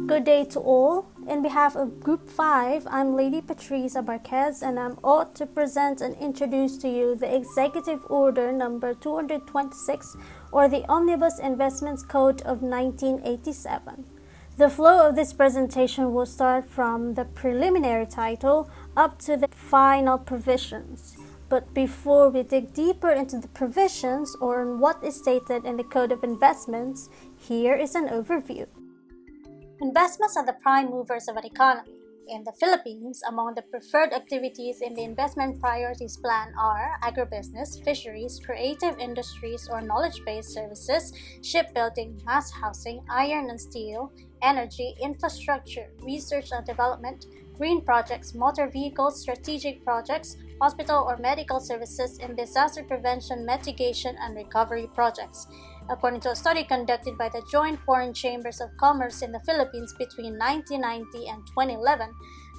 Good day to all. In behalf of Group 5, I'm Lady Patricia Barquez and I'm ought to present and introduce to you the Executive Order number 226 or the Omnibus Investments Code of 1987. The flow of this presentation will start from the preliminary title up to the final provisions. But before we dig deeper into the provisions or on what is stated in the Code of Investments, here is an overview. Investments are the prime movers of an economy. In the Philippines, among the preferred activities in the Investment Priorities Plan are agribusiness, fisheries, creative industries or knowledge-based services, shipbuilding, mass housing, iron and steel, energy, infrastructure, research and development, green projects, motor vehicles, strategic projects, hospital or medical services, and disaster prevention, mitigation, and recovery projects. According to a study conducted by the Joint Foreign Chambers of Commerce in the Philippines between 1990 and 2011,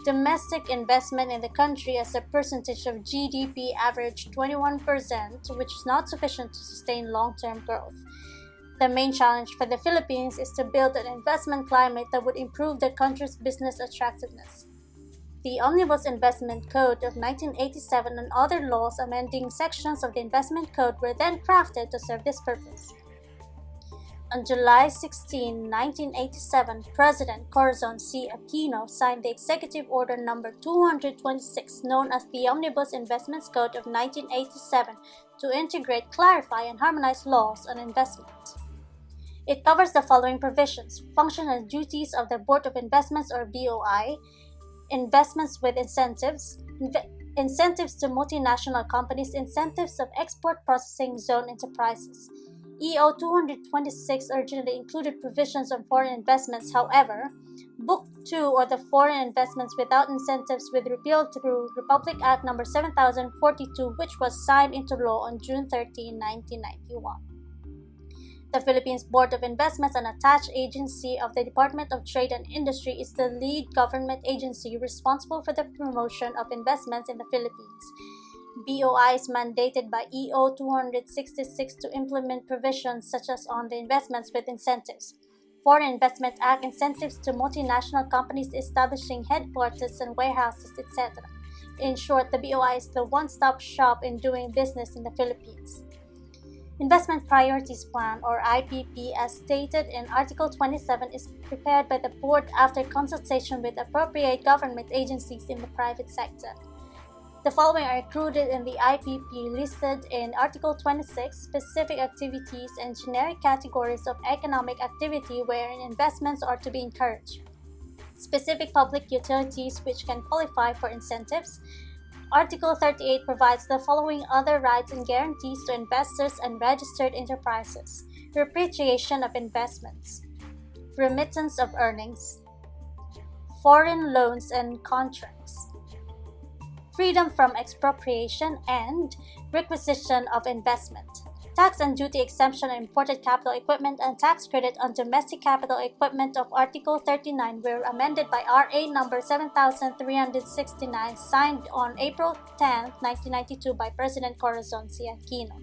domestic investment in the country as a percentage of GDP averaged 21%, which is not sufficient to sustain long-term growth. The main challenge for the Philippines is to build an investment climate that would improve the country's business attractiveness. The Omnibus Investment Code of 1987 and other laws amending sections of the Investment Code were then crafted to serve this purpose. On July 16, 1987, President Corazon C. Aquino signed the Executive Order number 226, known as the Omnibus Investments Code of 1987, to integrate, clarify, and harmonize laws on investment. It covers the following provisions: function and duties of the Board of Investments or BOI, investments with incentives, incentives to multinational companies, incentives of export processing zone enterprises. EO 226 originally included provisions on foreign investments. However, Book 2 or the Foreign Investments Without Incentives was repealed through Republic Act No. 7042, which was signed into law on June 13, 1991. The Philippines Board of Investments, an attached agency of the Department of Trade and Industry, is the lead government agency responsible for the promotion of investments in the Philippines. BOI is mandated by EO 266 to implement provisions such as on the investments with incentives, Foreign Investment Act, incentives to multinational companies establishing headquarters and warehouses, etc. In short, the BOI is the one-stop shop in doing business in the Philippines. Investment Priorities Plan or IPP, as stated in Article 27, is prepared by the Board after consultation with appropriate government agencies in the private sector. The following are included in the IPP listed in Article 26, specific activities and generic categories of economic activity wherein investments are to be encouraged. Specific public utilities which can qualify for incentives. Article 38 provides the following other rights and guarantees to investors and registered enterprises: repatriation of investments, remittance of earnings, foreign loans and contracts, freedom from expropriation and requisition of investment, tax and duty exemption on imported capital equipment, and tax credit on domestic capital equipment of Article 39 were amended by RA number 7369, signed on April 10, 1992 by President Corazon C. Aquino.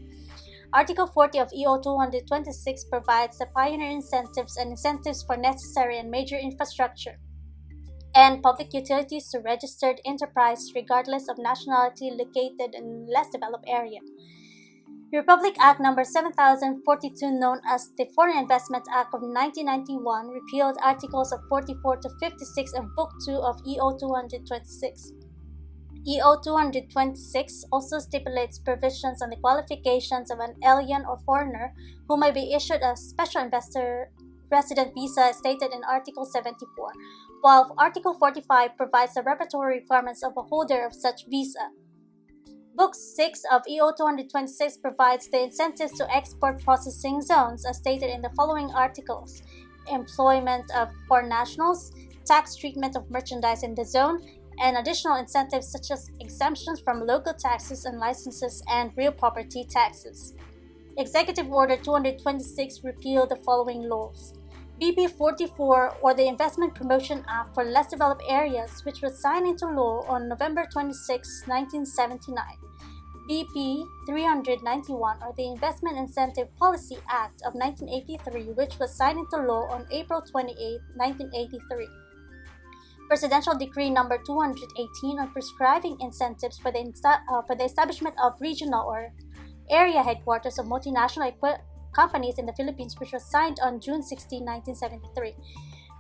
Article 40 of EO 226 provides the pioneer incentives and incentives for necessary and major infrastructure and public utilities to registered enterprise regardless of nationality located in less developed area. Republic Act No. 7042, known as the Foreign Investment Act of 1991, repealed Articles of 44 to 56 of Book 2 of EO 226. EO 226 also stipulates provisions on the qualifications of an alien or foreigner who may be issued a special investor resident visa as stated in Article 74, while Article 45 provides the preparatory requirements of a holder of such visa. Book 6 of EO 226 provides the incentives to export processing zones as stated in the following articles: employment of foreign nationals, tax treatment of merchandise in the zone, and additional incentives such as exemptions from local taxes and licenses and real property taxes. Executive Order 226 repealed the following laws: BP 44 or the Investment Promotion Act for Less Developed Areas, which was signed into law on November 26, 1979. BP 391, or the Investment Incentive Policy Act of 1983, which was signed into law on April 28, 1983. Presidential Decree Number 218 on prescribing incentives for the establishment of regional or area headquarters of multinational companies in the Philippines, which was signed on June 16, 1973.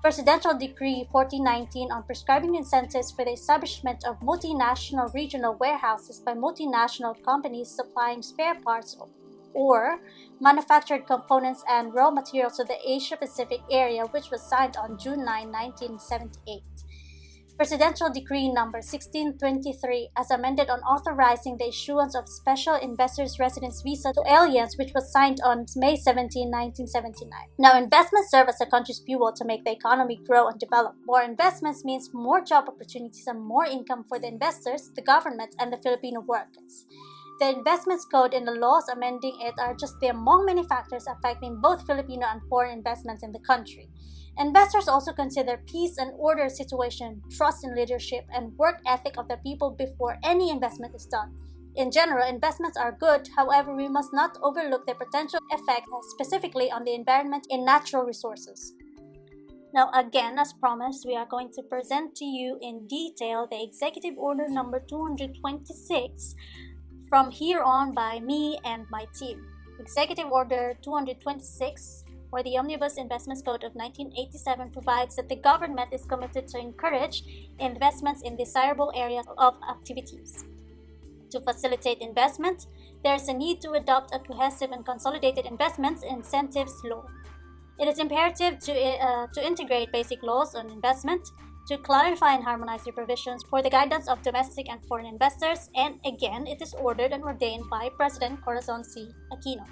Presidential Decree 1419 on prescribing incentives for the establishment of multinational regional warehouses by multinational companies supplying spare parts or manufactured components and raw materials to the Asia-Pacific area, which was signed on June 9, 1978. Presidential Decree Number 1623, as amended on authorizing the issuance of special investors' residence visa to aliens, which was signed on May 17, 1979. Now, investments serve as a country's fuel to make the economy grow and develop. More investments means more job opportunities and more income for the investors, the government, and the Filipino workers. The Investments Code and the laws amending it are just the among many factors affecting both Filipino and foreign investments in the country. Investors also consider peace and order situation, trust in leadership, and work ethic of the people before any investment is done. In general, investments are good, however, we must not overlook their potential effect specifically on the environment and natural resources. Now, again, as promised, we are going to present to you in detail the Executive Order Number 226 from here on by me and my team. Executive Order 226, or the Omnibus Investments Code of 1987, provides that the government is committed to encourage investments in desirable areas of activities. To facilitate investment, there is a need to adopt a cohesive and consolidated investments incentives law. It is imperative to integrate basic laws on investment, to clarify and harmonize the provisions for the guidance of domestic and foreign investors, and again, it is ordered and ordained by President Corazon C. Aquino.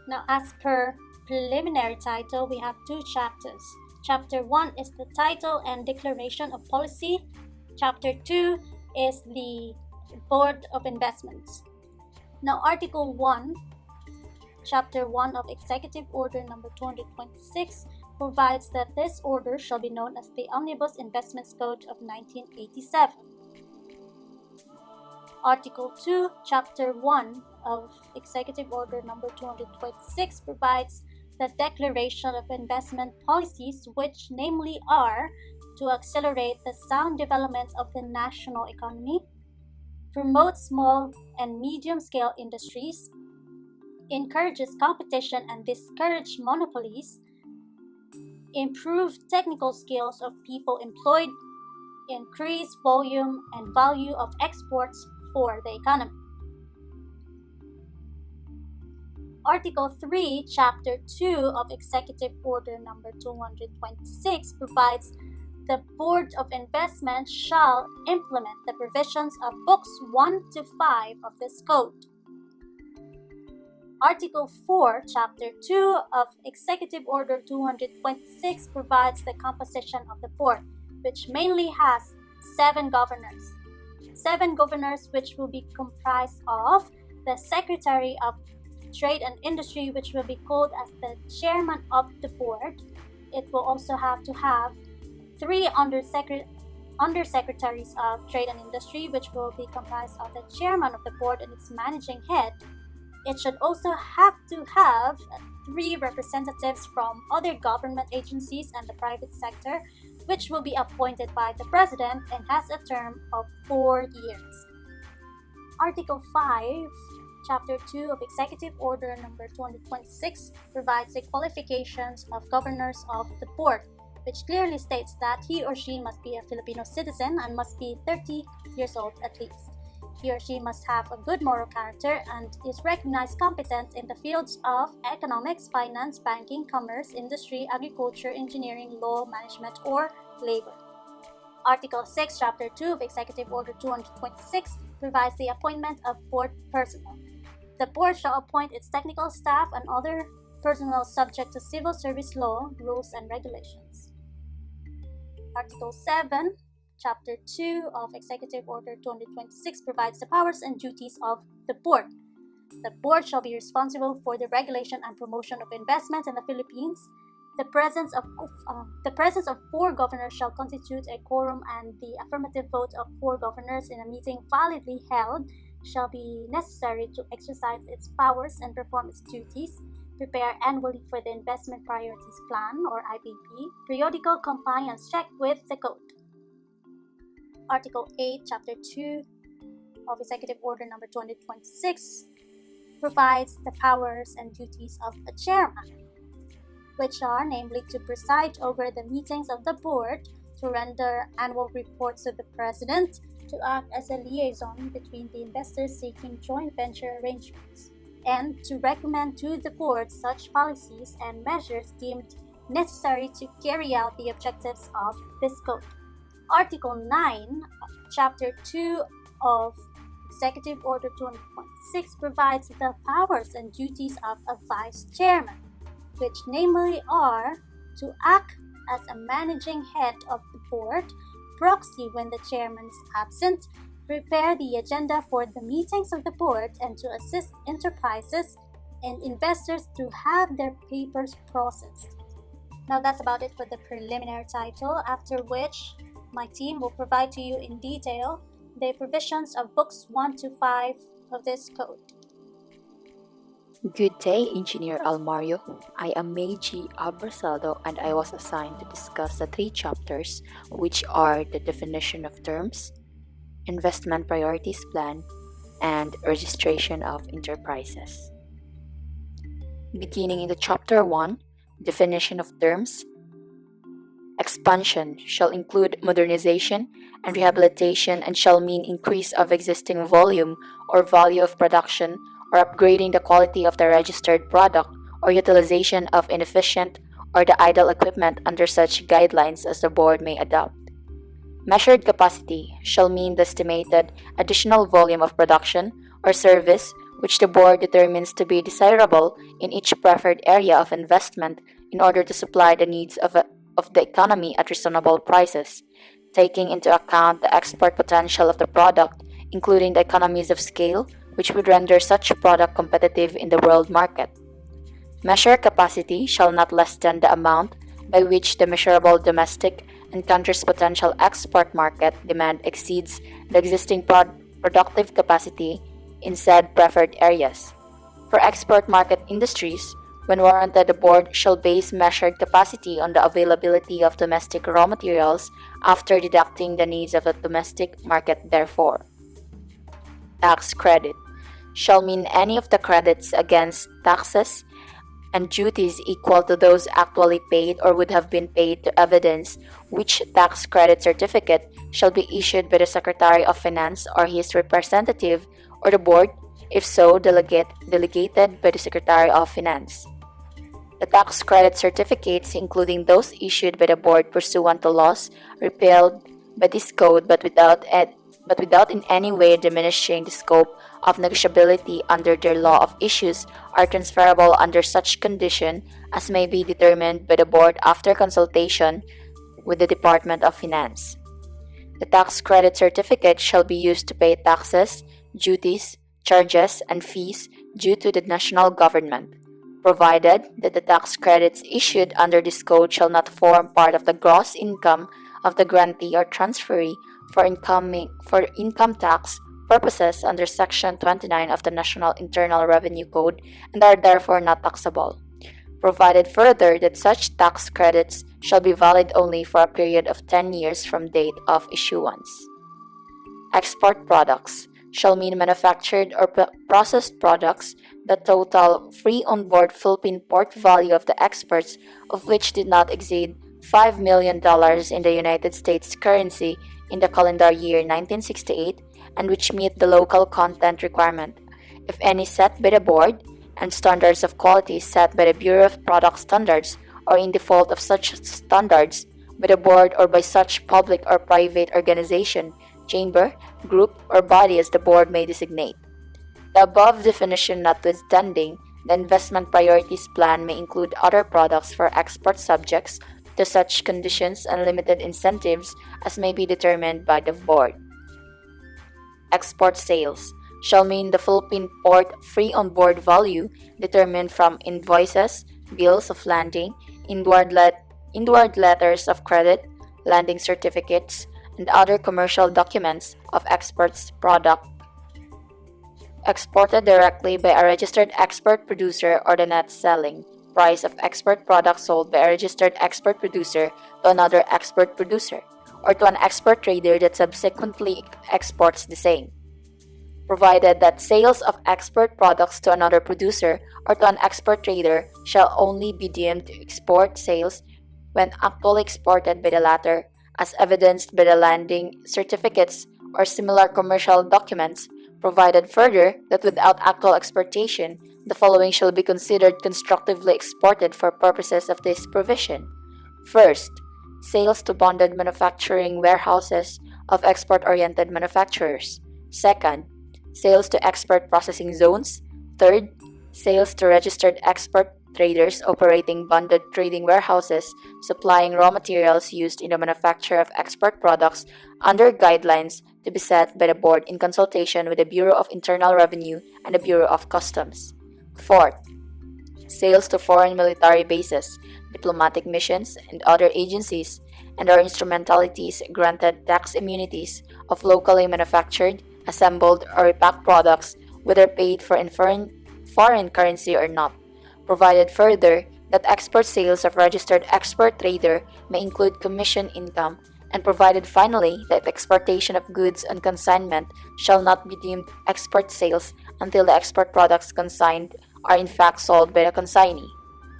Now, as per preliminary title, we have two chapters. Chapter 1 is the title and declaration of policy. Chapter 2 is the Board of Investments. Now, Article 1, Chapter 1 of Executive Order Number 226 provides that this order shall be known as the Omnibus Investments Code of 1987. Article 2, Chapter 1 of Executive Order Number 226 provides the declaration of investment policies, which namely are to accelerate the sound development of the national economy, promote small and medium-scale industries, encourages competition and discourage monopolies, improve technical skills of people employed, increase volume and value of exports for the economy. Article 3, Chapter 2 of Executive Order Number 226 provides the Board of Investment shall implement the provisions of Books 1 to 5 of this Code. Article 4, Chapter 2 of Executive Order 226 provides the composition of the Board, which mainly has 7 governors. 7 governors which will be comprised of the Secretary of Trade and Industry, which will be called as the Chairman of the Board. It will also have to have 3 Undersecretaries of Trade and Industry, which will be comprised of the Chairman of the Board and its Managing Head. It should also have to have 3 representatives from other government agencies and the private sector, which will be appointed by the President and has a term of 4 years. Article 5, Chapter 2 of Executive Order Number 226 provides the qualifications of governors of the board, which clearly states that he or she must be a Filipino citizen and must be 30 years old at least. He or she must have a good moral character and is recognized competent in the fields of economics, finance, banking, commerce, industry, agriculture, engineering, law, management, or labor. Article 6, Chapter 2 of Executive Order 226 provides the appointment of board personnel. The board shall appoint its technical staff and other personnel subject to civil service law, rules, and regulations. Article 7, Chapter 2 of Executive Order 226 provides the powers and duties of the board. The board shall be responsible for the regulation and promotion of investments in the Philippines. The presence of 4 governors shall constitute a quorum, and the affirmative vote of 4 governors in a meeting validly held shall be necessary to exercise its powers and perform its duties, prepare annually for the Investment Priorities Plan or IPP, periodical compliance check with the code. Article 8, Chapter 2 of Executive Order number 226 provides the powers and duties of a chairman, which are namely to preside over the meetings of the board, to render annual reports to the president, to act as a liaison between the investors seeking joint venture arrangements, and to recommend to the board such policies and measures deemed necessary to carry out the objectives of this code. Article 9, Chapter 2 of Executive Order 226 provides the powers and duties of a vice chairman, which namely are to act as a managing head of the board, proxy when the chairman is absent, prepare the agenda for the meetings of the board, and to assist enterprises and investors to have their papers processed. Now that's about it for the preliminary title, after which my team will provide to you in detail the provisions of books 1 to 5 of this code. Good day, Engineer Almario. I am Meiji Abrasaldo, and I was assigned to discuss the 3 chapters, which are the definition of terms, investment priorities plan, and registration of enterprises. Beginning in the chapter 1, definition of terms, expansion shall include modernization and rehabilitation and shall mean increase of existing volume or value of production or upgrading the quality of the registered product or utilization of inefficient or the idle equipment under such guidelines as the board may adopt. Measured capacity shall mean the estimated additional volume of production or service which the board determines to be desirable in each preferred area of investment in order to supply the needs of the economy at reasonable prices, taking into account the export potential of the product, including the economies of scale, which would render such product competitive in the world market. Measure capacity shall not less than the amount by which the measurable domestic and country's potential export market demand exceeds the existing productive capacity in said preferred areas. For export market industries, when warranted, the board shall base measured capacity on the availability of domestic raw materials after deducting the needs of the domestic market therefore. Tax credit shall mean any of the credits against taxes and duties equal to those actually paid or would have been paid to evidence which tax credit certificate shall be issued by the Secretary of Finance or his representative or the board, if so delegated by the Secretary of Finance. The tax credit certificates, including those issued by the board pursuant to laws repealed by this code but without in any way diminishing the scope of negotiability under their law of issues, are transferable under such condition as may be determined by the board after consultation with the Department of Finance. The tax credit certificate shall be used to pay taxes, duties, charges, and fees due to the national government, provided that the tax credits issued under this code shall not form part of the gross income of the grantee or transferee for income tax purposes under Section 29 of the National Internal Revenue Code and are therefore not taxable. Provided further that such tax credits shall be valid only for a period of 10 years from date of issuance. Export products shall mean manufactured or processed products that total free on-board Philippine port value of the exports of which did not exceed $5 million in the United States currency in the calendar year 1968 and which meet the local content requirement, if any set by the board, and standards of quality set by the Bureau of Product Standards or in default of such standards by the board or by such public or private organization, chamber, group, or body as the board may designate. The above definition notwithstanding, the investment priorities plan may include other products for export subjects to such conditions and limited incentives as may be determined by the board. Export sales shall mean the Philippine port free on-board value determined from invoices, bills of landing, inward letters of credit, landing certificates, and other commercial documents of exports product exported directly by a registered export producer, or the net selling price of export products sold by a registered export producer to another export producer, or to an export trader that subsequently exports the same, provided that sales of export products to another producer or to an export trader shall only be deemed export sales when actually exported by the latter, as evidenced by the landing certificates or similar commercial documents, provided further that without actual exportation, the following shall be considered constructively exported for purposes of this provision. First, sales to bonded manufacturing warehouses of export-oriented manufacturers. Second, sales to export processing zones. Third, sales to registered export traders operating bonded trading warehouses supplying raw materials used in the manufacture of export products under guidelines to be set by the board in consultation with the Bureau of Internal Revenue and the Bureau of Customs. Fourth, sales to foreign military bases, diplomatic missions, and other agencies and or instrumentalities granted tax immunities of locally manufactured, assembled, or repacked products, whether paid for in foreign currency or not, provided further that export sales of registered export trader may include commission income, and provided finally that exportation of goods on consignment shall not be deemed export sales until the export products consigned are in fact sold by the consignee.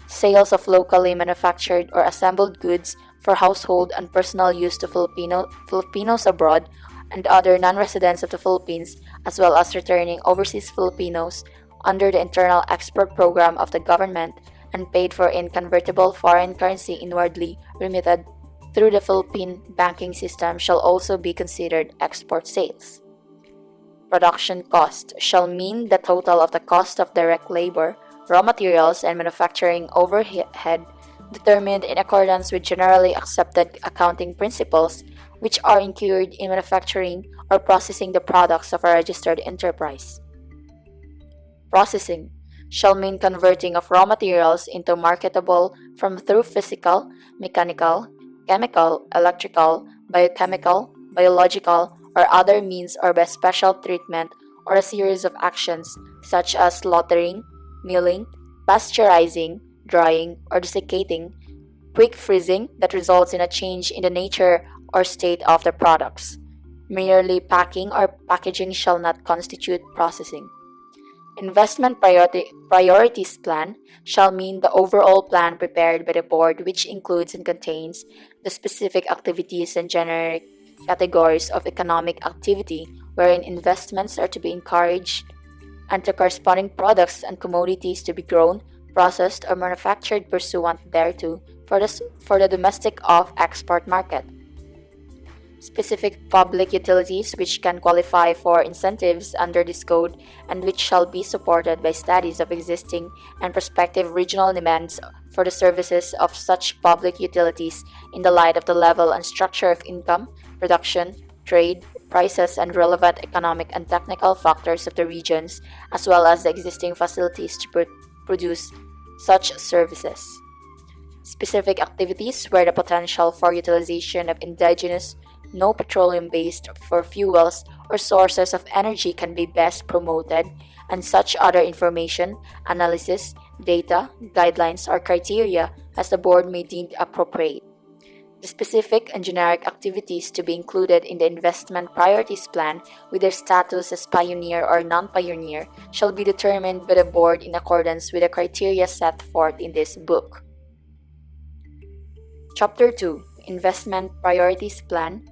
Sales of locally manufactured or assembled goods for household and personal use to Filipinos abroad and other non-residents of the Philippines, as well as returning overseas Filipinos under the internal export program of the government and paid for in convertible foreign currency inwardly remitted through the Philippine banking system shall also be considered export sales. Production cost shall mean the total of the cost of direct labor, raw materials, and manufacturing overhead determined in accordance with generally accepted accounting principles which are incurred in manufacturing or processing the products of a registered enterprise. Processing shall mean converting of raw materials into marketable from through physical, mechanical, chemical, electrical, biochemical, biological, or other means or by special treatment or a series of actions such as slaughtering, milling, pasteurizing, drying, or desiccating, quick freezing that results in a change in the nature or state of the products. Merely packing or packaging shall not constitute processing. Investment priorities plan shall mean the overall plan prepared by the board which includes and contains the specific activities and generic categories of economic activity wherein investments are to be encouraged and the corresponding products and commodities to be grown, processed, or manufactured pursuant thereto for the domestic off-export market. Specific public utilities which can qualify for incentives under this code and which shall be supported by studies of existing and prospective regional demands for the services of such public utilities in the light of the level and structure of income, production, trade, prices, and relevant economic and technical factors of the regions, as well as the existing facilities to produce such services. Specific activities where the potential for utilization of indigenous no petroleum-based for fuels or sources of energy can be best promoted, and such other information, analysis, data, guidelines, or criteria as the board may deem appropriate. The specific and generic activities to be included in the investment priorities plan with their status as pioneer or non-pioneer shall be determined by the board in accordance with the criteria set forth in this book. Chapter 2, Investment Priorities Plan.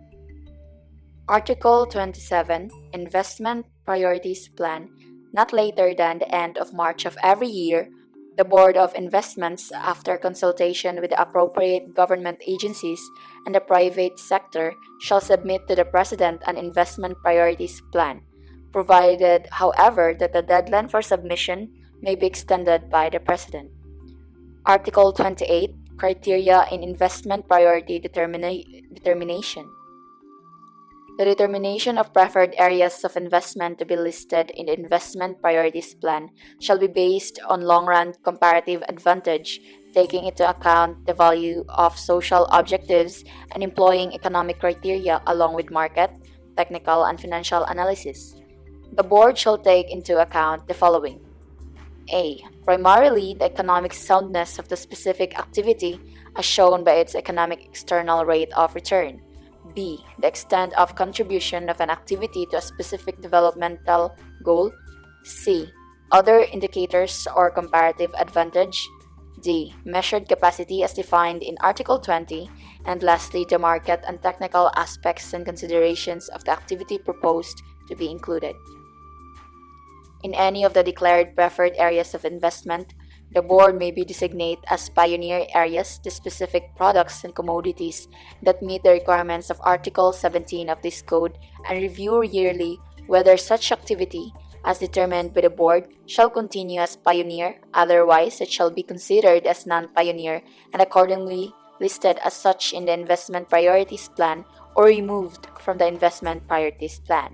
Article 27, Investment Priorities Plan. Not later than the end of March of every year, the Board of Investments, after consultation with the appropriate government agencies and the private sector, shall submit to the President an investment priorities plan, provided, however, that the deadline for submission may be extended by the President. Article 28, Criteria in Investment Priority Determination. The determination of preferred areas of investment to be listed in the Investment Priorities Plan shall be based on long-run comparative advantage, taking into account the value of social objectives and employing economic criteria along with market, technical, and financial analysis. The board shall take into account the following. A. Primarily, the economic soundness of the specific activity as shown by its economic external rate of return. B. The extent of contribution of an activity to a specific developmental goal. C. Other indicators or comparative advantage. D. Measured capacity as defined in Article 20. And lastly, the market and technical aspects and considerations of the activity proposed to be included. In any of the declared preferred areas of investment, the board may be designated as pioneer areas the specific products and commodities that meet the requirements of Article 17 of this code and review yearly whether such activity, as determined by the board, shall continue as pioneer, otherwise it shall be considered as non-pioneer and accordingly listed as such in the investment priorities plan or removed from the investment priorities plan.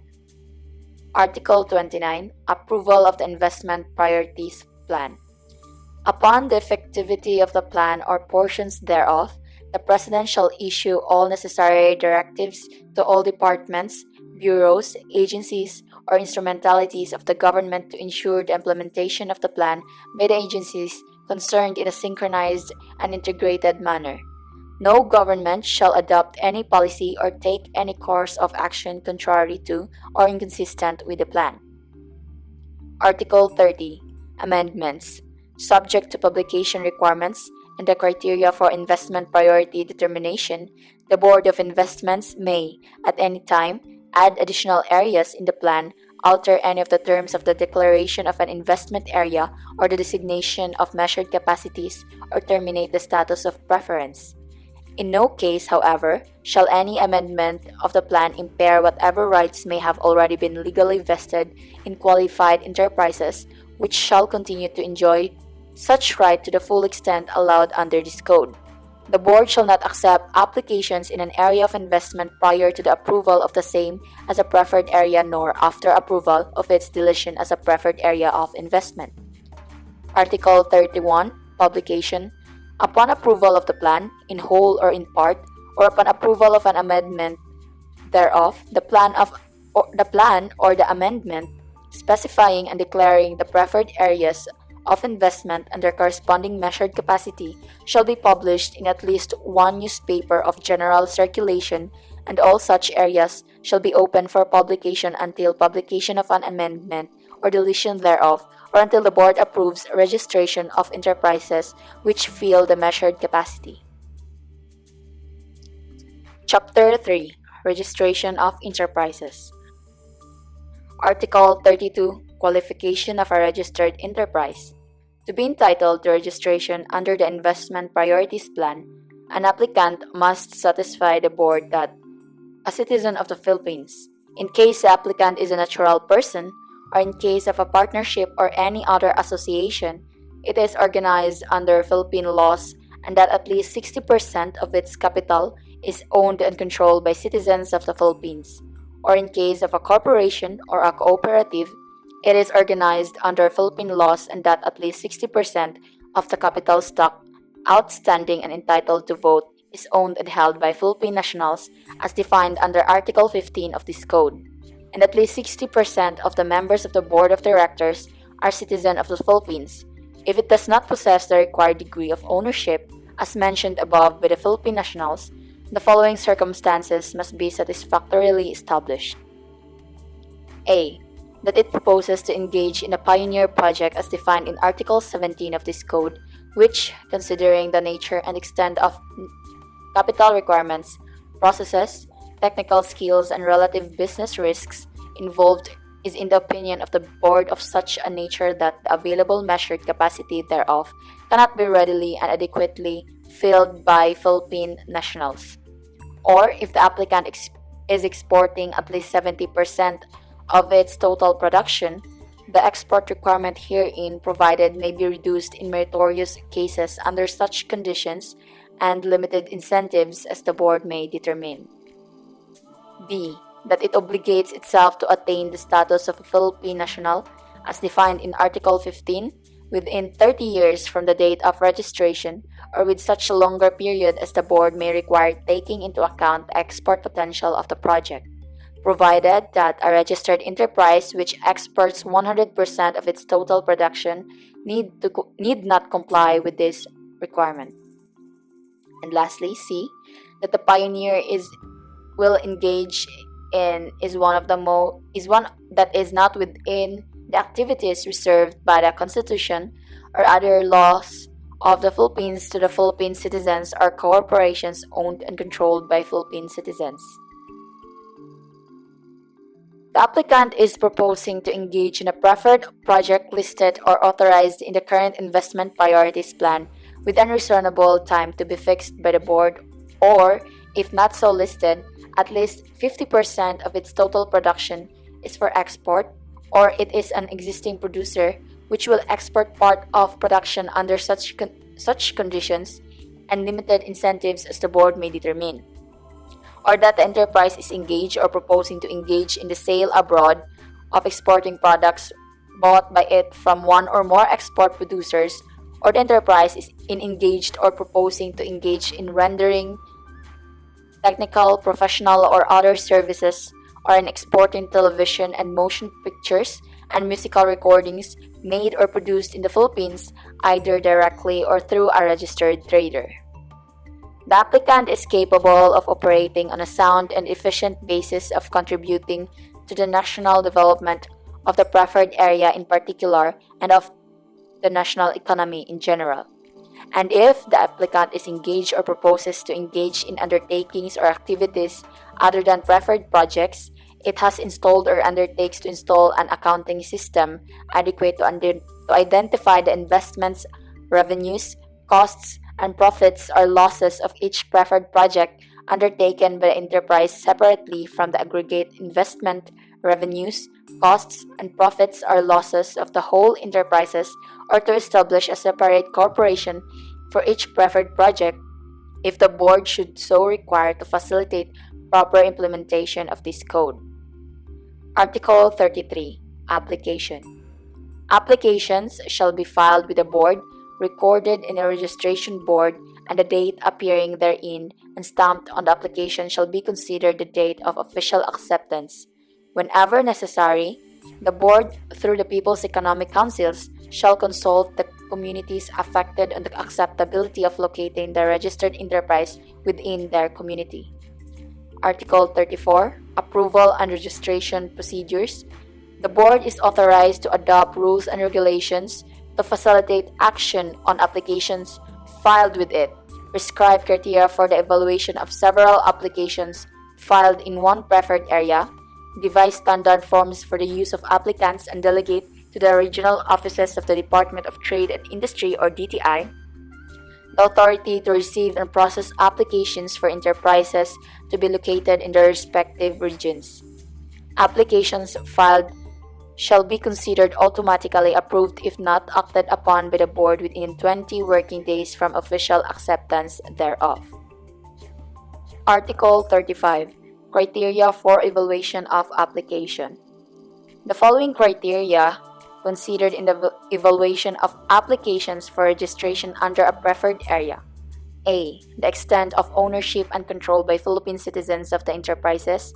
Article 29. Approval of the Investment Priorities Plan. Upon the effectivity of the plan or portions thereof, the President shall issue all necessary directives to all departments, bureaus, agencies, or instrumentalities of the government to ensure the implementation of the plan by the agencies concerned in a synchronized and integrated manner. No government shall adopt any policy or take any course of action contrary to or inconsistent with the plan. Article 30. Amendments. Subject to publication requirements and the criteria for investment priority determination, the Board of Investments may, at any time, add additional areas in the plan, alter any of the terms of the declaration of an investment area or the designation of measured capacities, or terminate the status of preference. In no case, however, shall any amendment of the plan impair whatever rights may have already been legally vested in qualified enterprises, which shall continue to enjoy such right to the full extent allowed under this code. The board shall not accept applications in an area of investment prior to the approval of the same as a preferred area nor after approval of its deletion as a preferred area of investment. Article 31. Publication. Upon approval of the plan, in whole or in part, or upon approval of an amendment thereof, the plan or the amendment specifying and declaring the preferred areas of investment and their corresponding measured capacity shall be published in at least one newspaper of general circulation, and all such areas shall be open for publication until publication of an amendment or deletion thereof, or until the board approves registration of enterprises which fill the measured capacity. Chapter 3. Registration of Enterprises. Article 32. Qualification of a registered enterprise. To be entitled to registration under the Investment Priorities Plan, an applicant must satisfy the board that a citizen of the Philippines, in case the applicant is a natural person, or in case of a partnership or any other association, it is organized under Philippine laws, and that at least 60% of its capital is owned and controlled by citizens of the Philippines, or in case of a corporation or a cooperative, it is organized under Philippine laws, and that at least 60% of the capital stock outstanding and entitled to vote is owned and held by Philippine nationals as defined under Article 15 of this code, and at least 60% of the members of the board of directors are citizens of the Philippines. If it does not possess the required degree of ownership, as mentioned above by the Philippine nationals, the following circumstances must be satisfactorily established. A. That it proposes to engage in a pioneer project as defined in Article 17 of this code, which, considering the nature and extent of capital requirements, processes, technical skills, and relative business risks involved, is in the opinion of the board of such a nature that the available measured capacity thereof cannot be readily and adequately filled by Philippine nationals. Or if the applicant is exporting at least 70% of its total production, the export requirement herein provided may be reduced in meritorious cases under such conditions and limited incentives as the board may determine. B. That it obligates itself to attain the status of a Philippine national as defined in Article 15 within 30 years from the date of registration, or with such a longer period as the board may require, taking into account the export potential of the project. provided that a registered enterprise which exports 100% of its total production need not comply with this requirement. And lastly, C, that the pioneer will engage in is one that is not within the activities reserved by the Constitution or other laws of the Philippines to the Philippine citizens or corporations owned and controlled by Philippine citizens. The applicant is proposing to engage in a preferred project listed or authorized in the current investment priorities plan within reasonable time to be fixed by the board, or, if not so listed, at least 50% of its total production is for export, or it is an existing producer which will export part of production under such conditions and limited incentives as the board may determine, or that the enterprise is engaged or proposing to engage in the sale abroad of exporting products bought by it from one or more export producers, or the enterprise is engaged or proposing to engage in rendering technical, professional, or other services, or in exporting television and motion pictures and musical recordings made or produced in the Philippines, either directly or through a registered trader. The applicant is capable of operating on a sound and efficient basis of contributing to the national development of the preferred area in particular and of the national economy in general. And if the applicant is engaged or proposes to engage in undertakings or activities other than preferred projects, it has installed or undertakes to install an accounting system adequate to identify the investments, revenues, costs, and profits or losses of each preferred project undertaken by the enterprise separately from the aggregate investment, revenues, costs, and profits or losses of the whole enterprises, or to establish a separate corporation for each preferred project if the board should so require to facilitate proper implementation of this code. Article 33. Application. Applications shall be filed with the board, recorded in a registration board, and the date appearing therein and stamped on the application shall be considered the date of official acceptance. Whenever necessary, the board, through the People's Economic Councils, shall consult the communities affected on the acceptability of locating the registered enterprise within their community. Article 34. Approval and registration procedures. The board is authorized to adopt rules and regulations to facilitate action on applications filed with it, prescribe criteria for the evaluation of several applications filed in one preferred area, devise standard forms for the use of applicants and delegate to the regional offices of the Department of Trade and Industry or DTI the authority to receive and process applications for enterprises to be located in their respective regions. Applications filed shall be considered automatically approved if not acted upon by the board within 20 working days from official acceptance thereof. Article 35. Criteria for evaluation of application. The following criteria considered in the evaluation of applications for registration under a preferred area. A. The extent of ownership and control by Philippine citizens of the enterprises.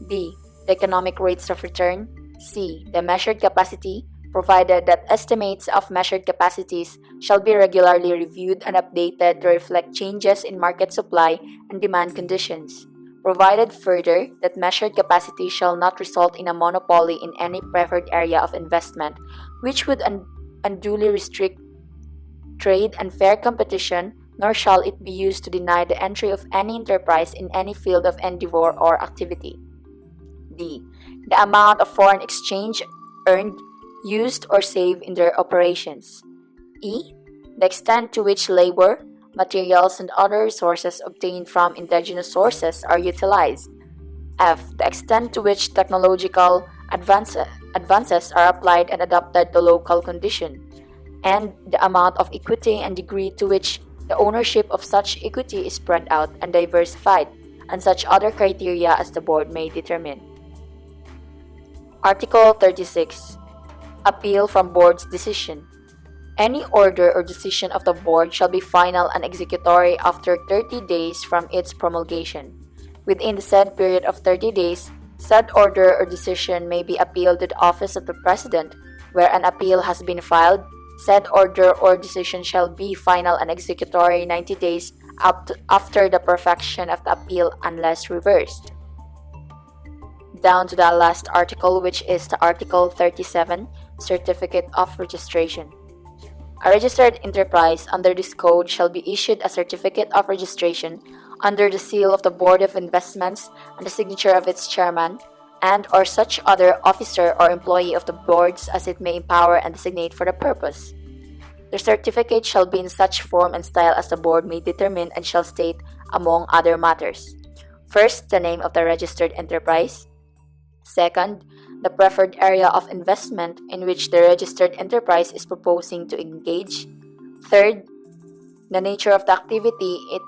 B. The economic rates of return. C. The measured capacity, provided that estimates of measured capacities shall be regularly reviewed and updated to reflect changes in market supply and demand conditions. Provided further that measured capacity shall not result in a monopoly in any preferred area of investment, which would unduly restrict trade and fair competition, nor shall it be used to deny the entry of any enterprise in any field of endeavor or activity. D. The amount of foreign exchange earned, used, or saved in their operations. E. The extent to which labor, materials, and other resources obtained from indigenous sources are utilized. F. The extent to which technological advances are applied and adapted to local condition. And the amount of equity and degree to which the ownership of such equity is spread out and diversified, and such other criteria as the board may determine. Article 36. Appeal from board's decision. Any order or decision of the board shall be final and executory after 30 days from its promulgation. Within the said period of 30 days, Said order or decision may be appealed to the office of the President. Where an appeal has been filed, said order or decision shall be final and executory 90 days after the perfection of the appeal unless reversed. Down to the last article, which is the Article 37, Certificate of Registration. A registered enterprise under this code shall be issued a certificate of registration under the seal of the Board of Investments and the signature of its chairman and or such other officer or employee of the boards as it may empower and designate for the purpose. The certificate shall be in such form and style as the board may determine and shall state, among other matters: first, the name of the registered enterprise; second, the preferred area of investment in which the registered enterprise is proposing to engage; third, the nature of the activity it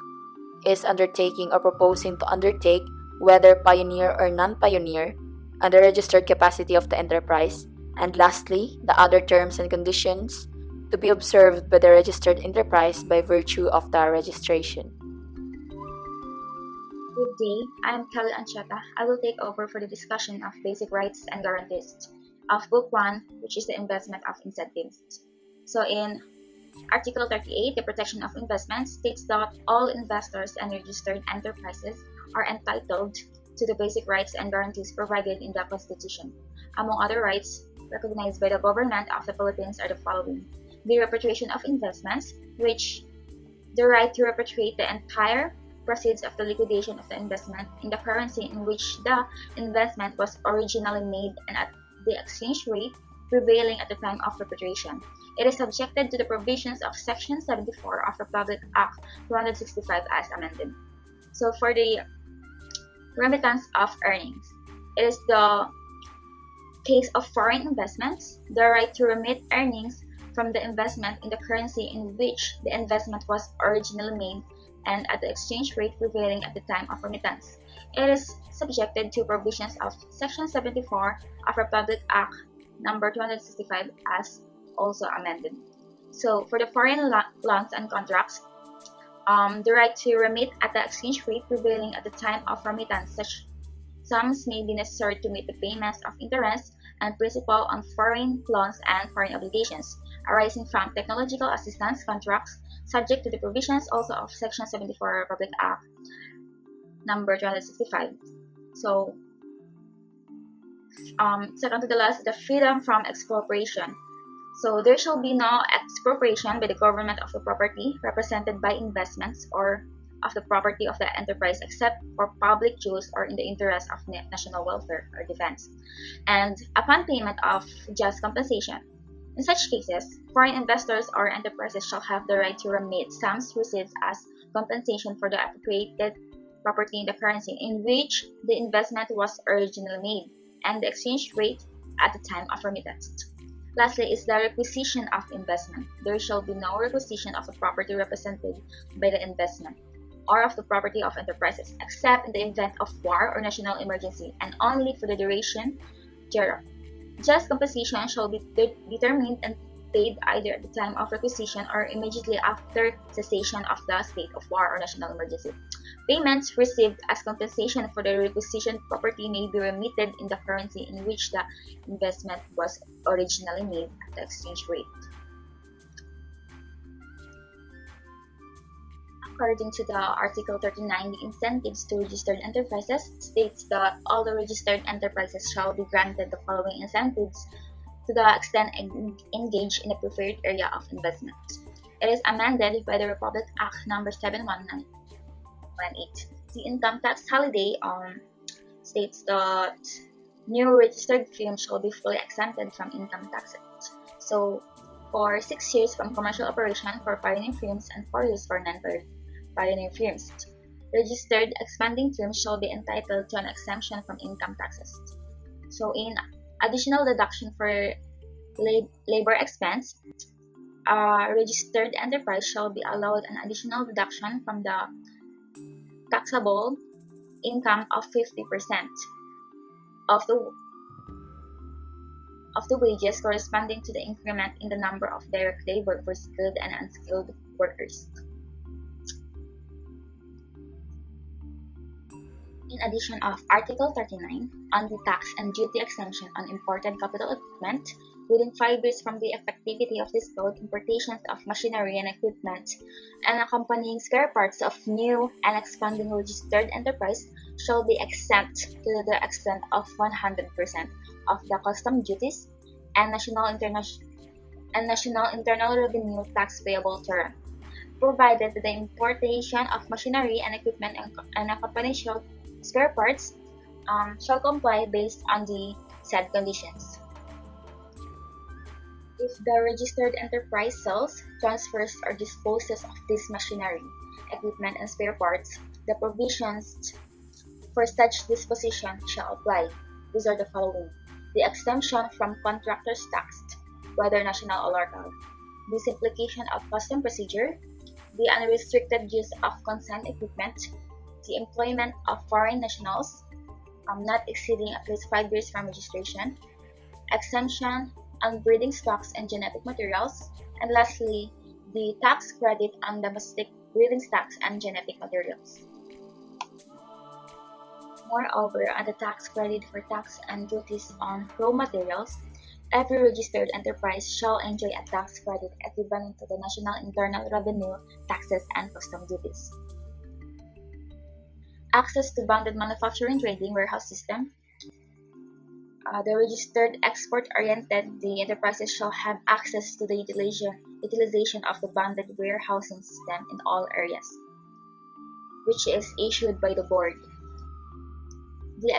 is undertaking or proposing to undertake, whether pioneer or non-pioneer, and the registered capacity of the enterprise; and lastly, the other terms and conditions to be observed by the registered enterprise by virtue of the registration. Good day, I am Kelly Ancheta. I will take over for the discussion of basic rights and guarantees of Book 1, which is the investment of incentives. So in Article 38, the protection of investments, states that all investors and registered enterprises are entitled to the basic rights and guarantees provided in the Constitution. Among other rights recognized by the government of the Philippines are the following: the repatriation of investments, which the right to repatriate the entire proceeds of the liquidation of the investment in the currency in which the investment was originally made and at the exchange rate prevailing at the time of repatriation. It is subjected to the provisions of Section 74 of Republic Act 265 as amended. So for the remittance of earnings, it is the case of foreign investments, the right to remit earnings from the investment in the currency in which the investment was originally made and at the exchange rate prevailing at the time of remittance. It is subjected to provisions of Section 74 of Republic Act number 265 as also amended. So for the foreign loans and contracts, the right to remit at the exchange rate prevailing at the time of remittance. Such sums may be necessary to meet the payments of interest and principal on foreign loans and foreign obligations arising from technological assistance contracts, subject to the provisions also of Section 74 Republic Act number 265. So, second to the last, the freedom from expropriation. So there shall be no expropriation by the government of the property represented by investments or of the property of the enterprise except for public use or in the interest of national welfare or defense, and upon payment of just compensation. In such cases, foreign investors or enterprises shall have the right to remit sums received as compensation for the appropriated property in the currency in which the investment was originally made and the exchange rate at the time of remittance. Lastly is the requisition of investment. There shall be no requisition of the property represented by the investment or of the property of enterprises except in the event of war or national emergency and only for the duration thereof. Just compensation shall be determined and paid either at the time of requisition or immediately after cessation of the state of war or national emergency. Payments received as compensation for the requisitioned property may be remitted in the currency in which the investment was originally made at the exchange rate. According to the Article 39, the incentives to registered enterprises states that all the registered enterprises shall be granted the following incentives to the extent engaged in the preferred area of investment. It is amended by the Republic Act number 71918. The income tax holiday states that new registered firms shall be fully exempted from income taxes. So for 6 years from commercial operation for pioneer firms and 4 years for non-pioneer firms, registered expanding firms shall be entitled to an exemption from income taxes. So in additional deduction for labor expense, a registered enterprise shall be allowed an additional deduction from the taxable income of 50% of the wages corresponding to the increment in the number of direct labor for skilled and unskilled workers. In addition of Article 39 on the tax and duty exemption on imported capital equipment, within 5 years from the effectivity of this code, importations of machinery and equipment and accompanying spare parts of new and expanding registered enterprise shall be exempt to the extent of 100% of the custom duties and national internal revenue tax payable thereon, provided that the importation of machinery and equipment and accompanying spare parts shall comply based on the said conditions. If the registered enterprise sells, transfers, or disposes of this machinery, equipment, and spare parts, the provisions for such disposition shall apply. These are the following: the exemption from contractors' tax, whether national or local, the simplification of custom procedure, the unrestricted use of consigned equipment, the employment of foreign nationals, not exceeding at least 5 years from registration, exemption on breeding stocks and genetic materials, and lastly, the tax credit on domestic breeding stocks and genetic materials. Moreover, on the tax credit for tax and duties on raw materials, every registered enterprise shall enjoy a tax credit equivalent to the national internal revenue taxes and custom duties. Access to bonded manufacturing trading warehouse system. The registered export-oriented enterprises shall have access to the utilization of the bonded warehousing system in all areas, which is issued by the board. The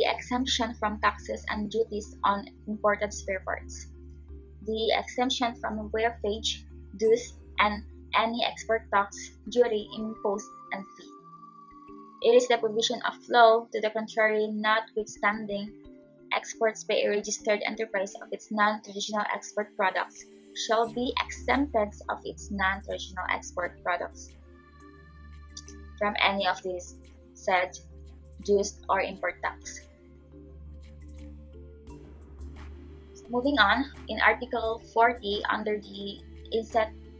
exemption from taxes and duties on imported spare parts. The exemption from wharfage, dues, and any export tax, duty, impost, and fee. It is the provision of law to the contrary, notwithstanding, exports by a registered enterprise of its non-traditional export products shall be exempted of its non-traditional export products from any of these said dues or import tax. Moving on, in Article 40, under the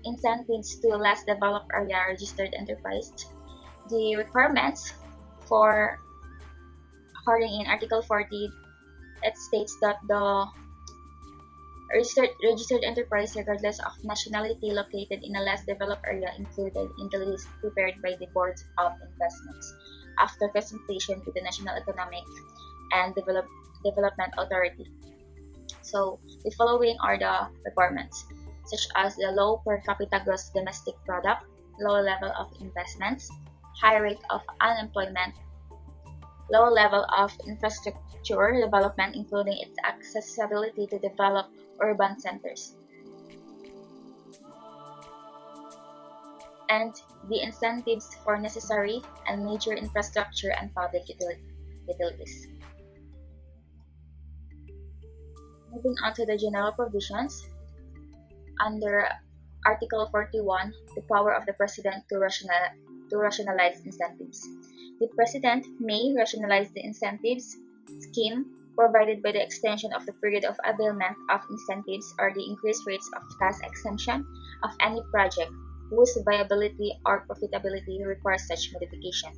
incentives to less developed area registered enterprise, the requirements for, according in Article 40, it states that the registered enterprise, regardless of nationality, located in a less developed area included in the list prepared by the Boards of Investments after consultation with the National Economic and Development Authority. So, the following are the requirements, such as the low per capita gross domestic product, low level of investments, high rate of unemployment, low level of infrastructure development, including its accessibility to developed urban centers, and the incentives for necessary and major infrastructure and public utilities. Moving on to the general provisions, under Article 41, the power of the President to rationalize incentives. The President may rationalize the incentives scheme provided by the extension of the period of availment of incentives or the increased rates of tax exemption of any project whose viability or profitability requires such modification,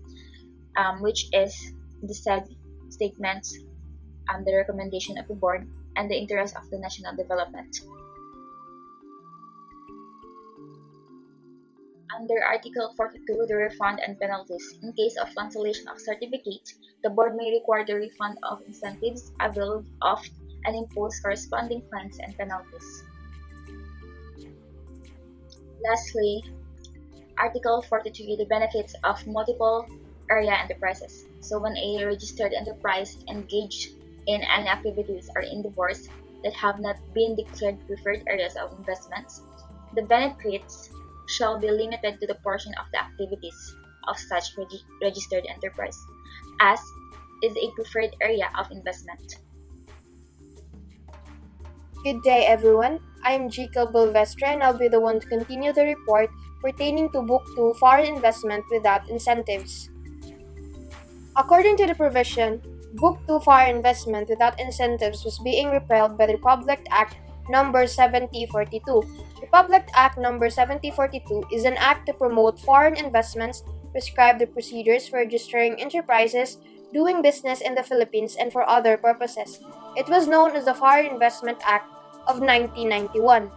which is the said statements and the recommendation of the board and the interest of the national development. Under Article 42, the refund and penalties. In case of cancellation of certificate, the board may require the refund of incentives availed of and impose corresponding fines and penalties. Lastly, Article 43, the benefits of multiple area enterprises. So when a registered enterprise engaged in any activities or endeavors that have not been declared preferred areas of investments, the benefits shall be limited to the portion of the activities of such registered enterprise as is a preferred area of investment. Good day, everyone. I am Jica Bilvestre, and I'll be the one to continue the report pertaining to Book 2, Foreign Investment Without Incentives. According to the provision, Book 2, Foreign Investment Without Incentives was being repealed by the Republic Act No. 7042. Republic Act No. 7042 is an act to promote foreign investments prescribe the procedures for registering enterprises doing business in the Philippines and for other purposes. It was known as the Foreign Investment Act of 1991.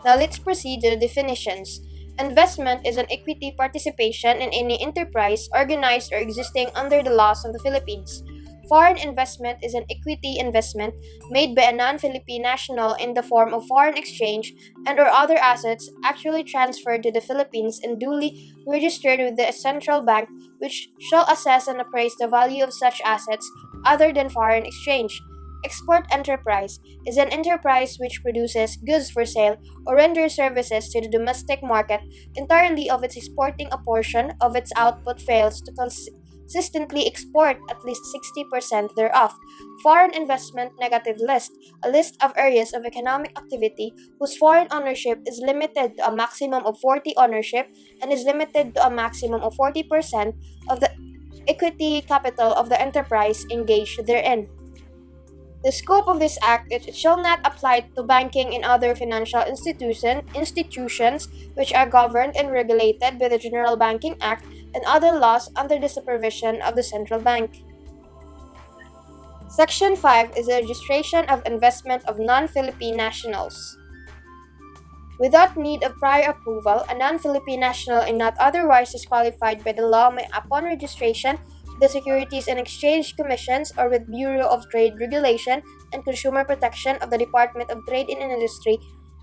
Now let's proceed to the definitions. Investment is an equity participation in any enterprise organized or existing under the laws of the Philippines. Foreign investment is an equity investment made by a non-Philippine national in the form of foreign exchange and or other assets actually transferred to the Philippines and duly registered with the central bank, which shall assess and appraise the value of such assets other than foreign exchange. Export enterprise is an enterprise which produces goods for sale or renders services to the domestic market entirely of its exporting a portion of its output fails to consistently export at least 60% thereof. Foreign investment negative list, a list of areas of economic activity whose foreign ownership is limited to a maximum of 40 ownership and is limited to a maximum of 40% of the equity capital of the enterprise engaged therein. The scope of this act is it shall not apply to banking and other financial institutions which are governed and regulated by the General Banking Act and other laws under the supervision of the central bank. Section 5 is the registration of investment of non-Philippine nationals. Without need of prior approval, a non-Philippine national and not otherwise disqualified by the law may, upon registration, the Securities and Exchange Commissions or with Bureau of Trade Regulation and Consumer Protection of the Department of Trade and Industry,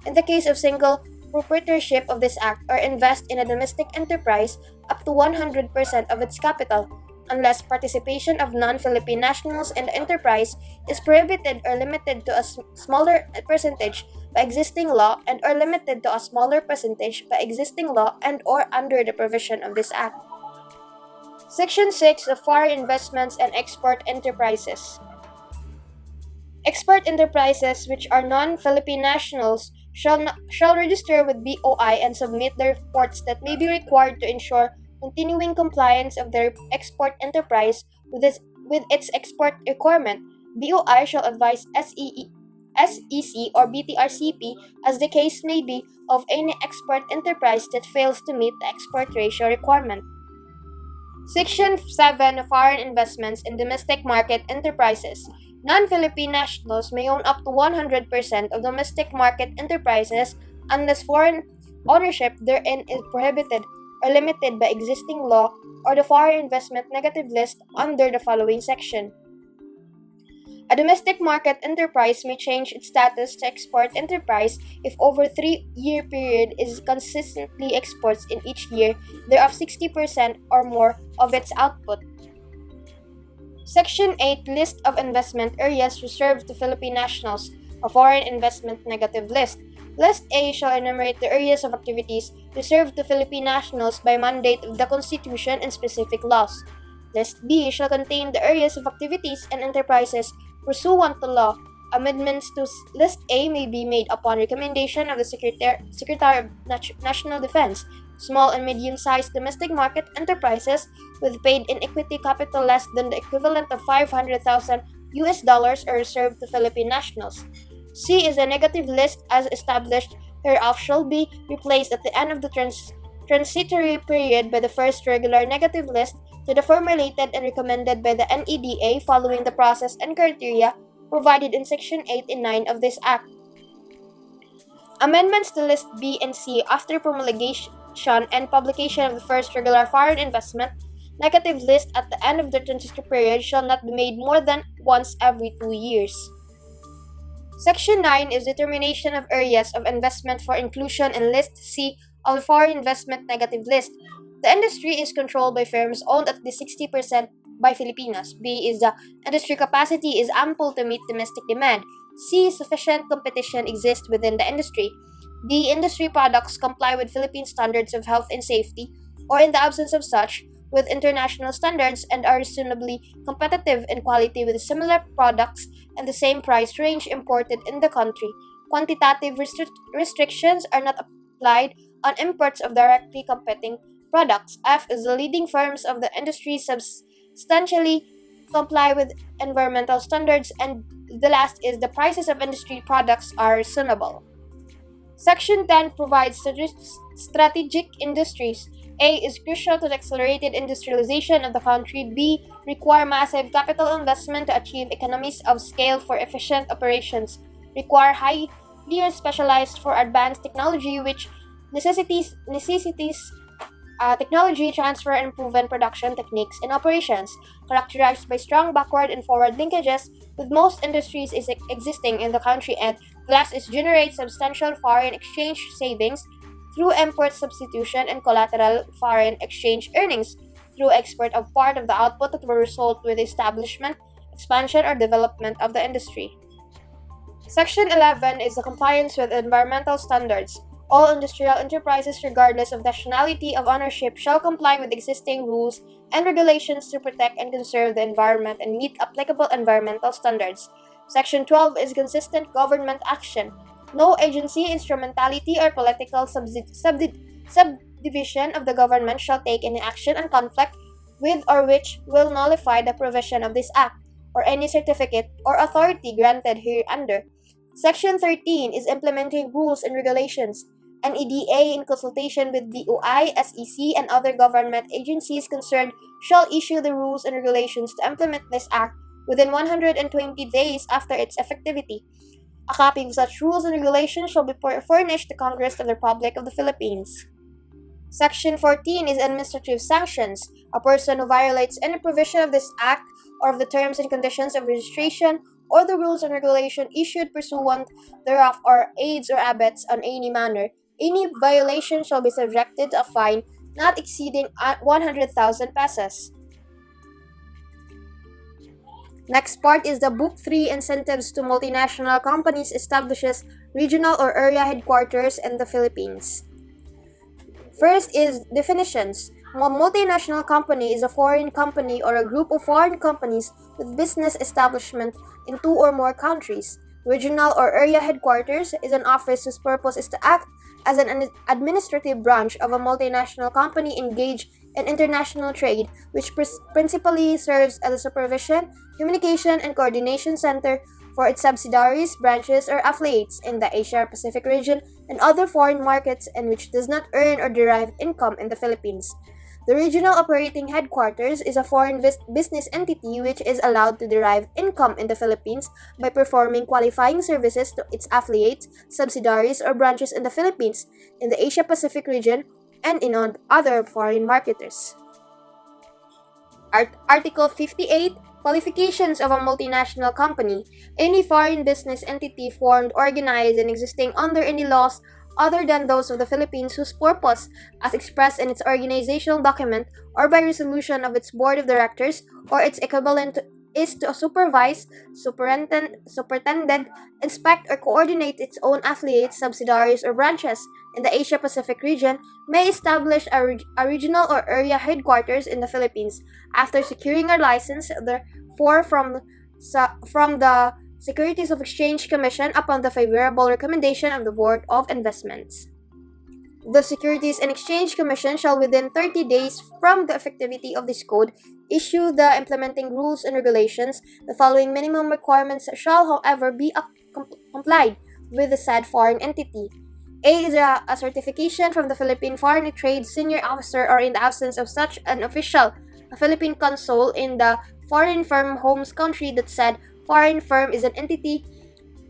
in the case of single proprietorship of this act, or invest in a domestic enterprise up to 100% of its capital, unless participation of non-Philippine nationals in the enterprise is prohibited or limited to a smaller percentage by existing law and or limited to a smaller percentage by existing law and or under the provision of this act. Section 6 of Foreign Investments and Export Enterprises. Export enterprises which are non-Philippine nationals shall register with BOI and submit the reports that may be required to ensure continuing compliance of their export enterprise with its export requirement. BOI shall advise SEC or BTRCP, as the case may be, of any export enterprise that fails to meet the export ratio requirement. Section 7 of Foreign Investments in Domestic Market Enterprises. Non-Philippine nationals may own up to 100% of domestic market enterprises unless foreign ownership therein is prohibited or limited by existing law or the Foreign Investment Negative List under the following section. A domestic market enterprise may change its status to export enterprise if over a 3-year period is consistently exports in each year thereof 60% or more of its output. Section 8 List of investment areas reserved to Philippine nationals, a foreign investment negative list. List A shall enumerate the areas of activities reserved to Philippine nationals by mandate of the Constitution and specific laws. List B shall contain the areas of activities and enterprises pursuant to law. Amendments to List A may be made upon recommendation of the Secretary of National Defense. Small and medium-sized domestic market enterprises with paid in equity capital less than the equivalent of $500,000 are reserved to Philippine nationals. C is a negative list as established hereof shall be replaced at the end of the transitory period by the first regular negative list to the formulated and recommended by the NEDA following the process and criteria provided in Section 8 and 9 of this Act. Amendments to List B and C after promulgation and publication of the first regular foreign investment negative list at the end of the transitory period shall not be made more than once every 2 years. Section 9 is determination of areas of investment for inclusion in List C of the Foreign Investment Negative List. The industry is controlled by firms owned at least 60% by Filipinos. B is the industry capacity is ample to meet domestic demand. C. Sufficient competition exists within the industry. D. Industry products comply with Philippine standards of health and safety, or in the absence of such, with international standards and are reasonably competitive in quality with similar products and the same price range imported in the country. Quantitative restrictions are not applied on imports of directly competing products. F is the leading firms of the industry substantially comply with environmental standards, and the last is the prices of industry products are reasonable. Section 10 provides strategic industries. A. Is crucial to the accelerated industrialization of the country. B. Require massive capital investment to achieve economies of scale for efficient operations. Require highly specialized for advanced technology which necessitates technology transfer and proven production techniques in operations, characterized by strong backward and forward linkages with most industries existing in the country, and thus it generates substantial foreign exchange savings through import substitution and collateral foreign exchange earnings through export of part of the output that will result with the establishment, expansion, or development of the industry. Section 11 is the compliance with environmental standards. All industrial enterprises, regardless of nationality of ownership, shall comply with existing rules and regulations to protect and conserve the environment and meet applicable environmental standards. Section 12 is consistent government action. No agency, instrumentality, or political subdivision of the government shall take any action in conflict with or which will nullify the provision of this Act, or any certificate or authority granted hereunder. Section 13 is implementing rules and regulations. An EDA, in consultation with DOI, SEC, and other government agencies concerned, shall issue the rules and regulations to implement this Act within 120 days after its effectivity. A copy of such rules and regulations shall be furnished to Congress of the Republic of the Philippines. Section 14 is administrative sanctions. A person who violates any provision of this Act or of the terms and conditions of registration or the rules and regulation issued pursuant thereof or aids or abets on any manner, any violation shall be subjected to a fine not exceeding 100,000 pesos. Next part is the Book 3 Incentives to Multinational Companies establishes regional or area headquarters in the Philippines. First is definitions. A multinational company is a foreign company or a group of foreign companies with business establishment in two or more countries. Regional or area headquarters is an office whose purpose is to act as an administrative branch of a multinational company engaged in international trade, which principally serves as a supervision, communication, and coordination center for its subsidiaries, branches, or affiliates in the Asia-Pacific region and other foreign markets, and which does not earn or derive income in the Philippines. The regional operating headquarters is a foreign business entity which is allowed to derive income in the Philippines by performing qualifying services to its affiliates, subsidiaries, or branches in the Philippines, in the Asia-Pacific region, and in other foreign marketers. Article 58. Qualifications of a multinational company. Any foreign business entity formed, organized, and existing under any laws other than those of the Philippines whose purpose, as expressed in its organizational document or by resolution of its board of directors or its equivalent, is to supervise, superintend, inspect, or coordinate its own affiliates, subsidiaries, or branches in the Asia-Pacific region, may establish a regional or area headquarters in the Philippines after securing a license from the Securities of Exchange Commission upon the favorable recommendation of the Board of Investments. The Securities and Exchange Commission shall within 30 days from the effectivity of this code issue the implementing rules and regulations. The following minimum requirements shall, however, be complied with the said foreign entity. A is a certification from the Philippine Foreign Trade Senior Officer, or in the absence of such an official, a Philippine consul in the foreign firm home's country that said foreign firm is an entity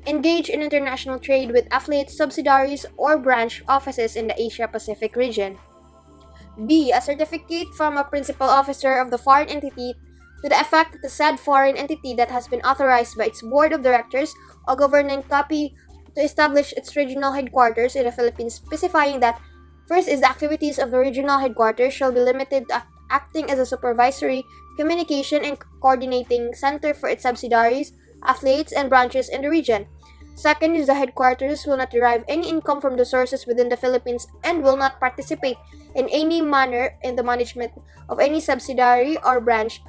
engaged in international trade with affiliates, subsidiaries, or branch offices in the Asia-Pacific region. B. A certificate from a principal officer of the foreign entity to the effect that the said foreign entity that has been authorized by its board of directors or governing body to establish its regional headquarters in the Philippines, specifying that first is the activities of the regional headquarters shall be limited to acting as a supervisory, communication, and coordinating center for its subsidiaries, affiliates, and branches in the region. Second is the headquarters will not derive any income from the sources within the Philippines and will not participate in any manner in the management of any subsidiary or branch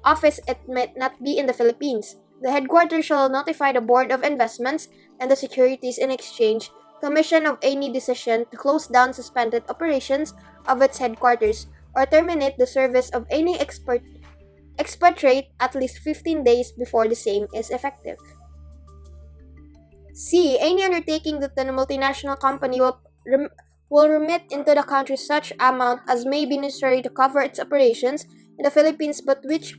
office. It may not be in the Philippines. The headquarters shall notify the Board of Investments and the Securities and Exchange Commission of any decision to close down suspended operations of its headquarters or terminate the service of any expatriate at least 15 days before the same is effective. C. Any undertaking that the multinational company will will remit into the country such amount as may be necessary to cover its operations in the Philippines, but which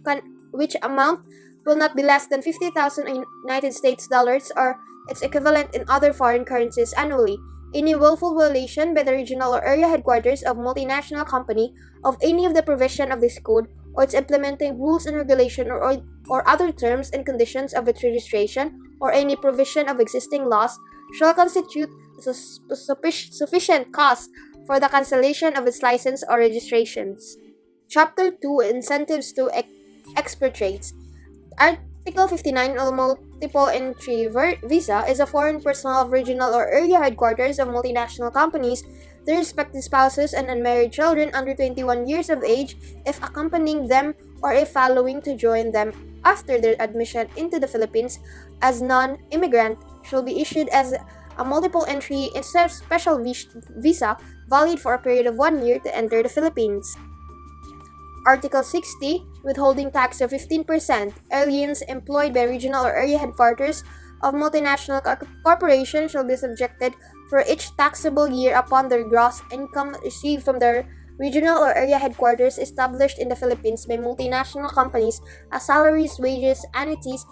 amount will not be less than 50,000 United States dollars or its equivalent in other foreign currencies annually. Any willful violation by the regional or area headquarters of multinational company of any of the provision of this code or its implementing rules and regulation or other terms and conditions of its registration or any provision of existing laws shall constitute sufficient cause for the cancellation of its license or registrations. Chapter 2 Incentives to Expatriates. Article 59 of Multiple Entry Visa is a foreign personnel of regional or area headquarters of multinational companies, their respective spouses and unmarried children under 21 years of age if accompanying them or if following to join them after their admission into the Philippines as non-immigrant shall be issued as a multiple entry special visa valid for a period of 1 year to enter the Philippines. Article 60, withholding tax of 15%. Aliens employed by regional or area headquarters of multinational corporations shall be subjected for each taxable year upon their gross income received from their regional or area headquarters established in the Philippines by multinational companies as salaries, wages, annuities,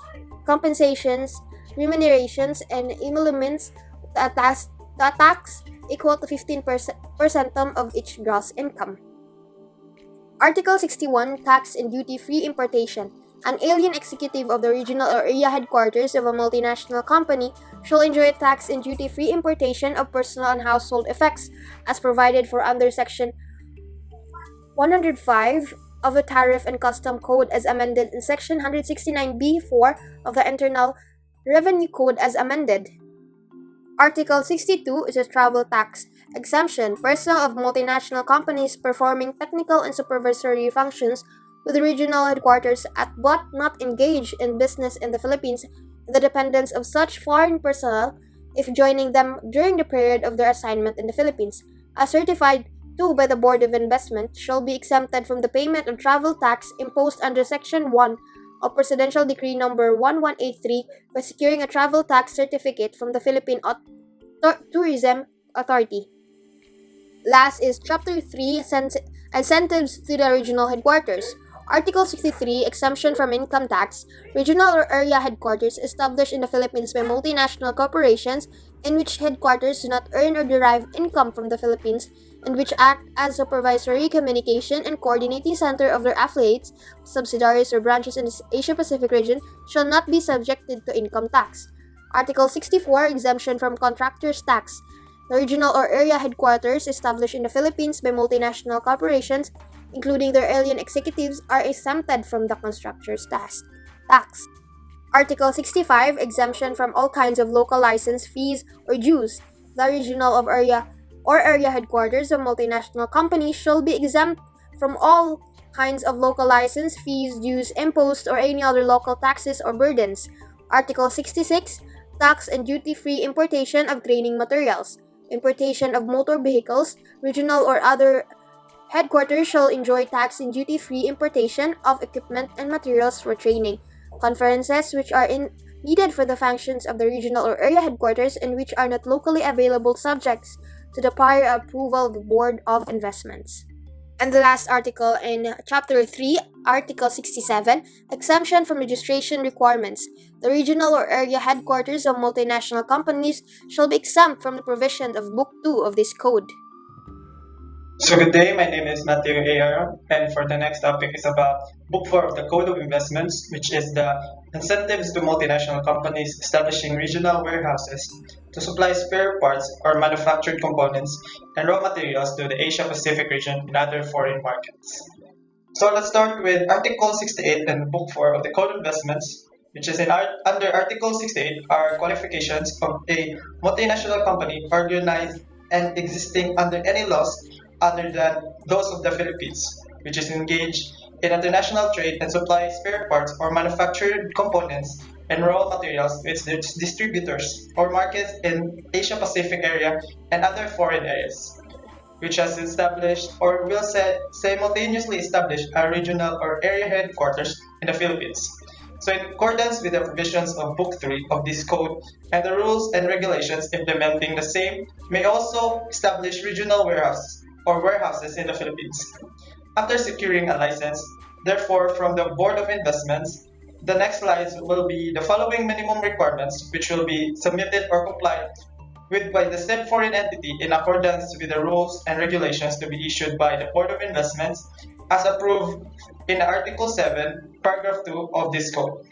compensations, remunerations, and emoluments to a tax equal to 15% of each gross income. Article 61, Tax and Duty-Free Importation. An alien executive of the regional or area headquarters of a multinational company shall enjoy tax and duty-free importation of personal and household effects as provided for under Section 105 of the Tariff and Custom Code as amended in Section 169b-4 of the Internal Revenue Code as amended. Article 62 is a travel tax exemption. Personnel of multinational companies performing technical and supervisory functions with regional headquarters at but not engaged in business in the Philippines and the dependents of such foreign personnel, if joining them during the period of their assignment in the Philippines, as certified to by the Board of Investment, shall be exempted from the payment of travel tax imposed under Section 1 of Presidential Decree No. 1183 by securing a travel tax certificate from the Philippine Tourism Authority. Last is Chapter 3, Incentives to the Regional Headquarters. Article 63, Exemption from Income Tax. Regional or area headquarters established in the Philippines by multinational corporations in which headquarters do not earn or derive income from the Philippines and which act as supervisory, communication, and coordinating center of their affiliates, subsidiaries, or branches in the Asia-Pacific region shall not be subjected to income tax. Article 64, Exemption from Contractors' Tax. The regional or area headquarters established in the Philippines by multinational corporations, including their alien executives, are exempted from the contractors' tax. Article 65, Exemption from all kinds of local license fees or dues. The regional of area or area headquarters of multinational companies shall be exempt from all kinds of local license fees, dues, imposed, or any other local taxes or burdens. Article 66, Tax and duty-free importation of training materials. Importation of motor vehicles, regional or other headquarters shall enjoy tax and duty-free importation of equipment and materials for training. Conferences which are needed for the functions of the regional or area headquarters and which are not locally available subjects to the prior approval of the Board of Investments. And the last article in Chapter 3, Article 67, Exemption from Registration Requirements. The regional or area headquarters of multinational companies shall be exempt from the provision of Book 2 of this code. So good day, my name is Matthew A.R. and for the next topic is about Book 4 of the Code of Investments, which is the incentives to multinational companies establishing regional warehouses to supply spare parts or manufactured components and raw materials to the Asia-Pacific region and other foreign markets. So let's start with Article 68 and Book 4 of the Code of Investments, which is under Article 68 are qualifications of a multinational company organized and existing under any laws other than those of the Philippines, which is engaged in international trade and supplies spare parts or manufactured components and raw materials to its distributors or markets in Asia-Pacific area and other foreign areas, which has established or will simultaneously establish a regional or area headquarters in the Philippines. So in accordance with the provisions of Book 3 of this code and the rules and regulations implementing the same may also establish regional warehouses or warehouses in the Philippines. After securing a license, therefore, from the Board of Investments, the next slides will be the following minimum requirements which will be submitted or complied with by the said foreign entity in accordance with the rules and regulations to be issued by the Board of Investments as approved in Article 7, Paragraph 2 of this code.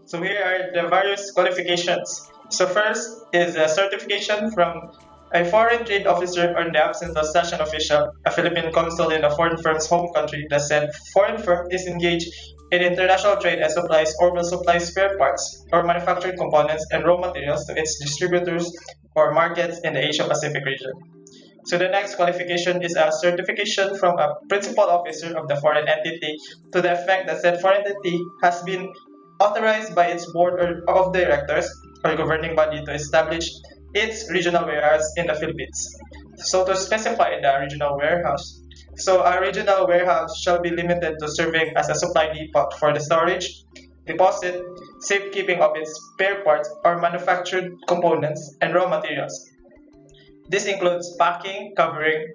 So here are the various qualifications. So first is a certification from a foreign trade officer or in the absence of such an official, a Philippine consul in the foreign firm's home country. The said foreign firm is engaged in international trade and supplies or will supply spare parts or manufactured components and raw materials to its distributors or markets in the Asia-Pacific region. So the next qualification is a certification from a principal officer of the foreign entity to the effect that said foreign entity has been authorized by its board of directors or governing body to establish its regional warehouse in the Philippines. So to specify the regional warehouse, so a regional warehouse shall be limited to serving as a supply depot for the storage, deposit, safekeeping of its spare parts or manufactured components and raw materials. This includes packing, covering,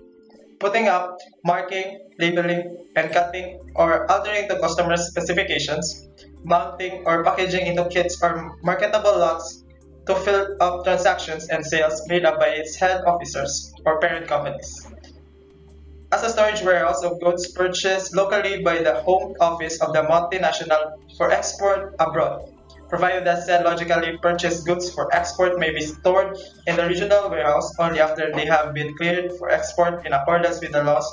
putting up, marking, labeling, and cutting or altering the customer's specifications, mounting or packaging into kits or marketable lots to fill up transactions and sales made up by its head officers or parent companies. As a storage warehouse of goods purchased locally by the home office of the multinational for export abroad, provided that said logically purchased goods for export may be stored in the regional warehouse only after they have been cleared for export in accordance with the laws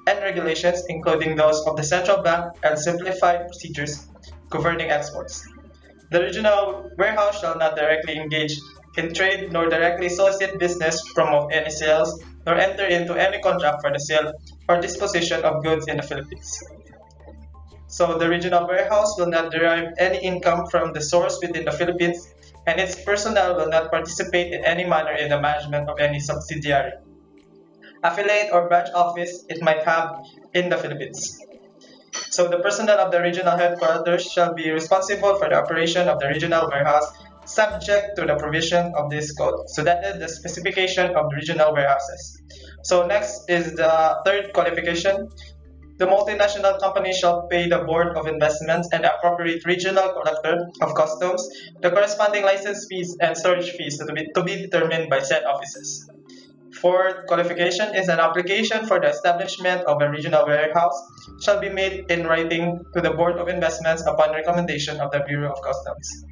and regulations, including those of the central bank and simplified procedures governing exports. The regional warehouse shall not directly engage in trade nor directly solicit business, promote any sales, nor enter into any contract for the sale or disposition of goods in the Philippines. So the regional warehouse will not derive any income from the source within the Philippines, and its personnel will not participate in any manner in the management of any subsidiary, affiliate, or branch office it might have in the Philippines. So the personnel of the regional headquarters shall be responsible for the operation of the regional warehouse subject to the provision of this code. So that is the specification of the regional warehouses. So next is the third qualification. The multinational company shall pay the Board of Investments and the appropriate regional collector of customs the corresponding license fees and storage fees to be determined by said offices. Fourth qualification is an application for the establishment of a regional warehouse shall be made in writing to the Board of Investments upon recommendation of the Bureau of Customs.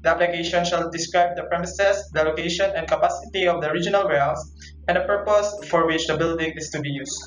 The application shall describe the premises, the location, and capacity of the regional warehouse and the purpose for which the building is to be used.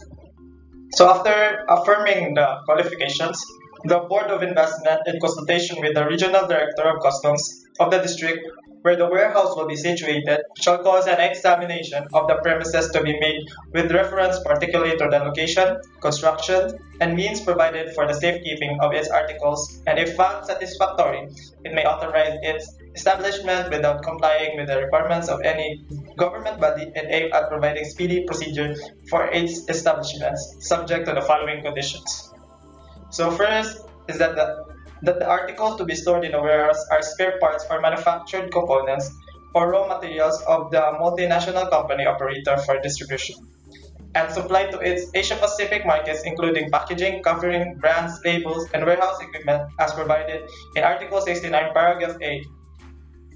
So after affirming the qualifications, the Board of Investment, in consultation with the Regional Director of Customs of the district where the warehouse will be situated, shall cause an examination of the premises to be made with reference particularly to the location, construction, and means provided for the safekeeping of its articles, and if found satisfactory, it may authorize its establishment without complying with the requirements of any government body and aim at providing speedy procedure for its establishments, subject to the following conditions. So first is that the articles to be stored in a warehouse are spare parts or manufactured components or raw materials of the multinational company operator for distribution and supplied to its Asia-Pacific markets, including packaging, covering, brands, labels, and warehouse equipment as provided in Article 69, Paragraph 8.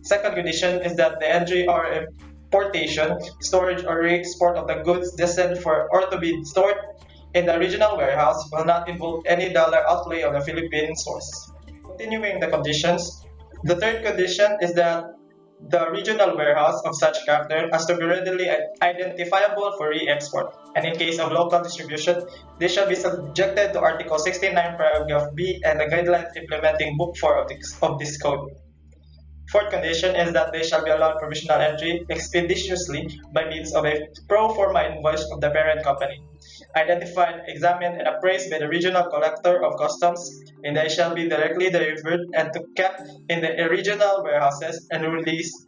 Second condition is that the entry or importation, storage, or re-export of the goods destined for or to be stored in the regional warehouse will not involve any dollar outlay of the Philippine source. Continuing the conditions, the third condition is that the regional warehouse of such character has to be readily identifiable for re-export, and in case of local distribution, they shall be subjected to Article 69, Paragraph B and the guidelines implementing Book 4 of this code. Fourth condition is that they shall be allowed provisional entry expeditiously by means of a pro forma invoice of the parent company, identified, examined, and appraised by the regional collector of customs, and they shall be directly delivered and kept in the regional warehouses and released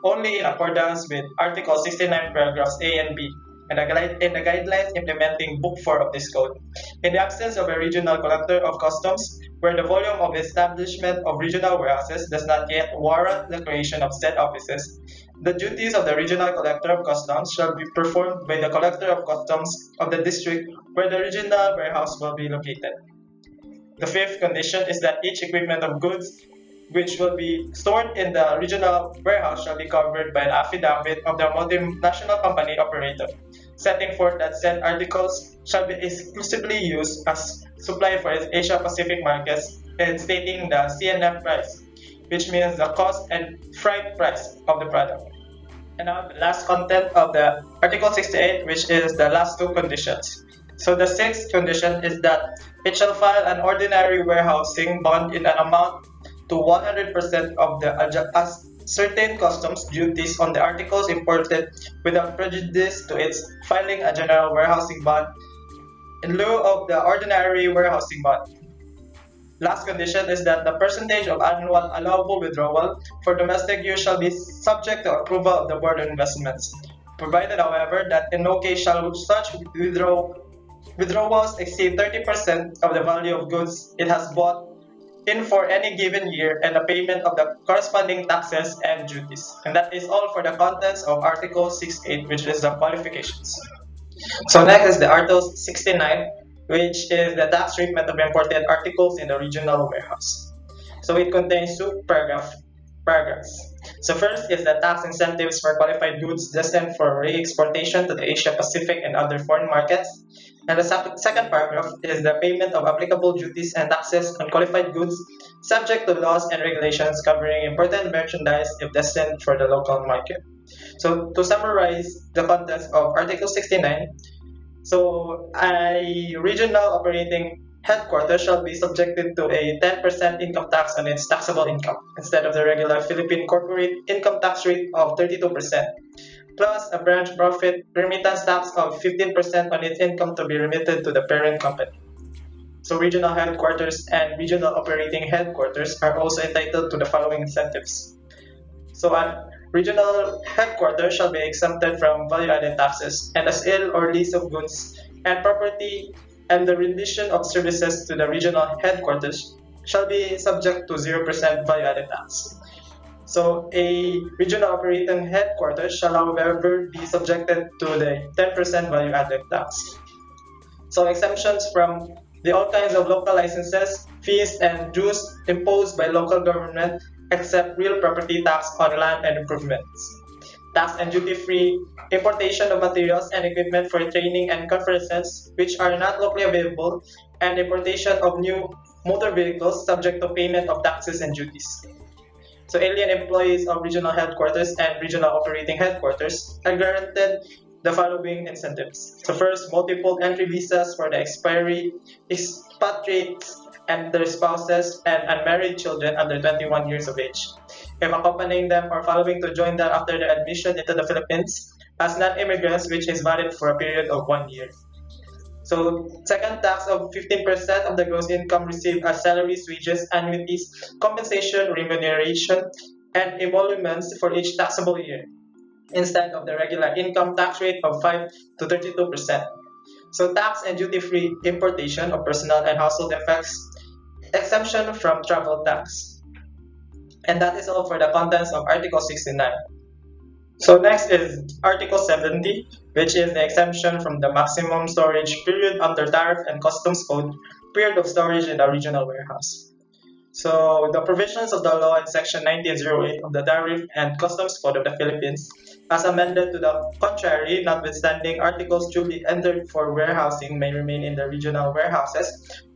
only in accordance with Article 69, Paragraphs A and B, and the guidelines implementing Book 4 of this code. In the absence of a regional collector of customs, where the volume of establishment of regional warehouses does not yet warrant the creation of said offices, the duties of the regional collector of customs shall be performed by the collector of customs of the district where the regional warehouse will be located. The fifth condition is that each equipment of goods which will be stored in the regional warehouse shall be covered by an affidavit of the multinational company operator, setting forth that said articles shall be exclusively used as supply for its Asia Pacific markets and stating the CNF price, which means the cost and freight price of the product. And now the last content of the Article 68, which is the last two conditions. So the sixth condition is that it shall file an ordinary warehousing bond in an amount to 100% of the certain customs duties on the articles imported without prejudice to its filing a general warehousing bond in lieu of the ordinary warehousing bond. Last condition is that the percentage of annual allowable withdrawal for domestic use shall be subject to approval of the Board of Investments, provided, however, that in no case shall such withdrawals exceed 30% of the value of goods it has bought in for any given year and the payment of the corresponding taxes and duties. And that is all for the contents of Article 68, which is the qualifications. So next is the Article 69, which is the tax treatment of imported articles in the regional warehouse. So it contains two paragraphs. So first is the tax incentives for qualified goods destined for re-exportation to the Asia Pacific and other foreign markets. And the second paragraph is the payment of applicable duties and taxes on qualified goods subject to laws and regulations covering imported merchandise if destined for the local market. So to summarize the contents of Article 69, so a regional operating headquarters shall be subjected to a 10% income tax on its taxable income instead of the regular Philippine corporate income tax rate of 32%, plus a branch profit remittance tax of 15% on its income to be remitted to the parent company. So regional headquarters and regional operating headquarters are also entitled to the following incentives. So a regional headquarters shall be exempted from value-added taxes and a sale or lease of goods and property and the rendition of services to the regional headquarters shall be subject to 0% value-added tax. So a regional operating headquarters shall, however, be subjected to the 10% value-added tax. So exemptions from all kinds of local licenses, fees, and dues imposed by local government except real property tax on land and improvements. Tax and duty-free importation of materials and equipment for training and conferences which are not locally available, and importation of new motor vehicles subject to payment of taxes and duties. So alien employees of regional headquarters and regional operating headquarters are granted the following incentives. So first, multiple entry visas for the expatriates and their spouses and unmarried children under 21 years of age, if accompanying them or following to join them after their admission into the Philippines as non-immigrants, which is valid for a period of 1 year. So second, tax of 15% of the gross income received as salaries, wages, annuities, compensation, remuneration, and emoluments for each taxable year, instead of the regular income tax rate of 5 to 32%. So tax and duty-free importation of personal and household effects, exemption from travel tax. And that is all for the contents of Article 69. So next is Article 70, which is the exemption from the maximum storage period under Tariff and Customs Code, period of storage in a regional warehouse. So the provisions of the law in Section 1908 of the Tariff and Customs Code of the Philippines, as amended to the contrary, notwithstanding articles duly entered for warehousing may remain in the regional warehouses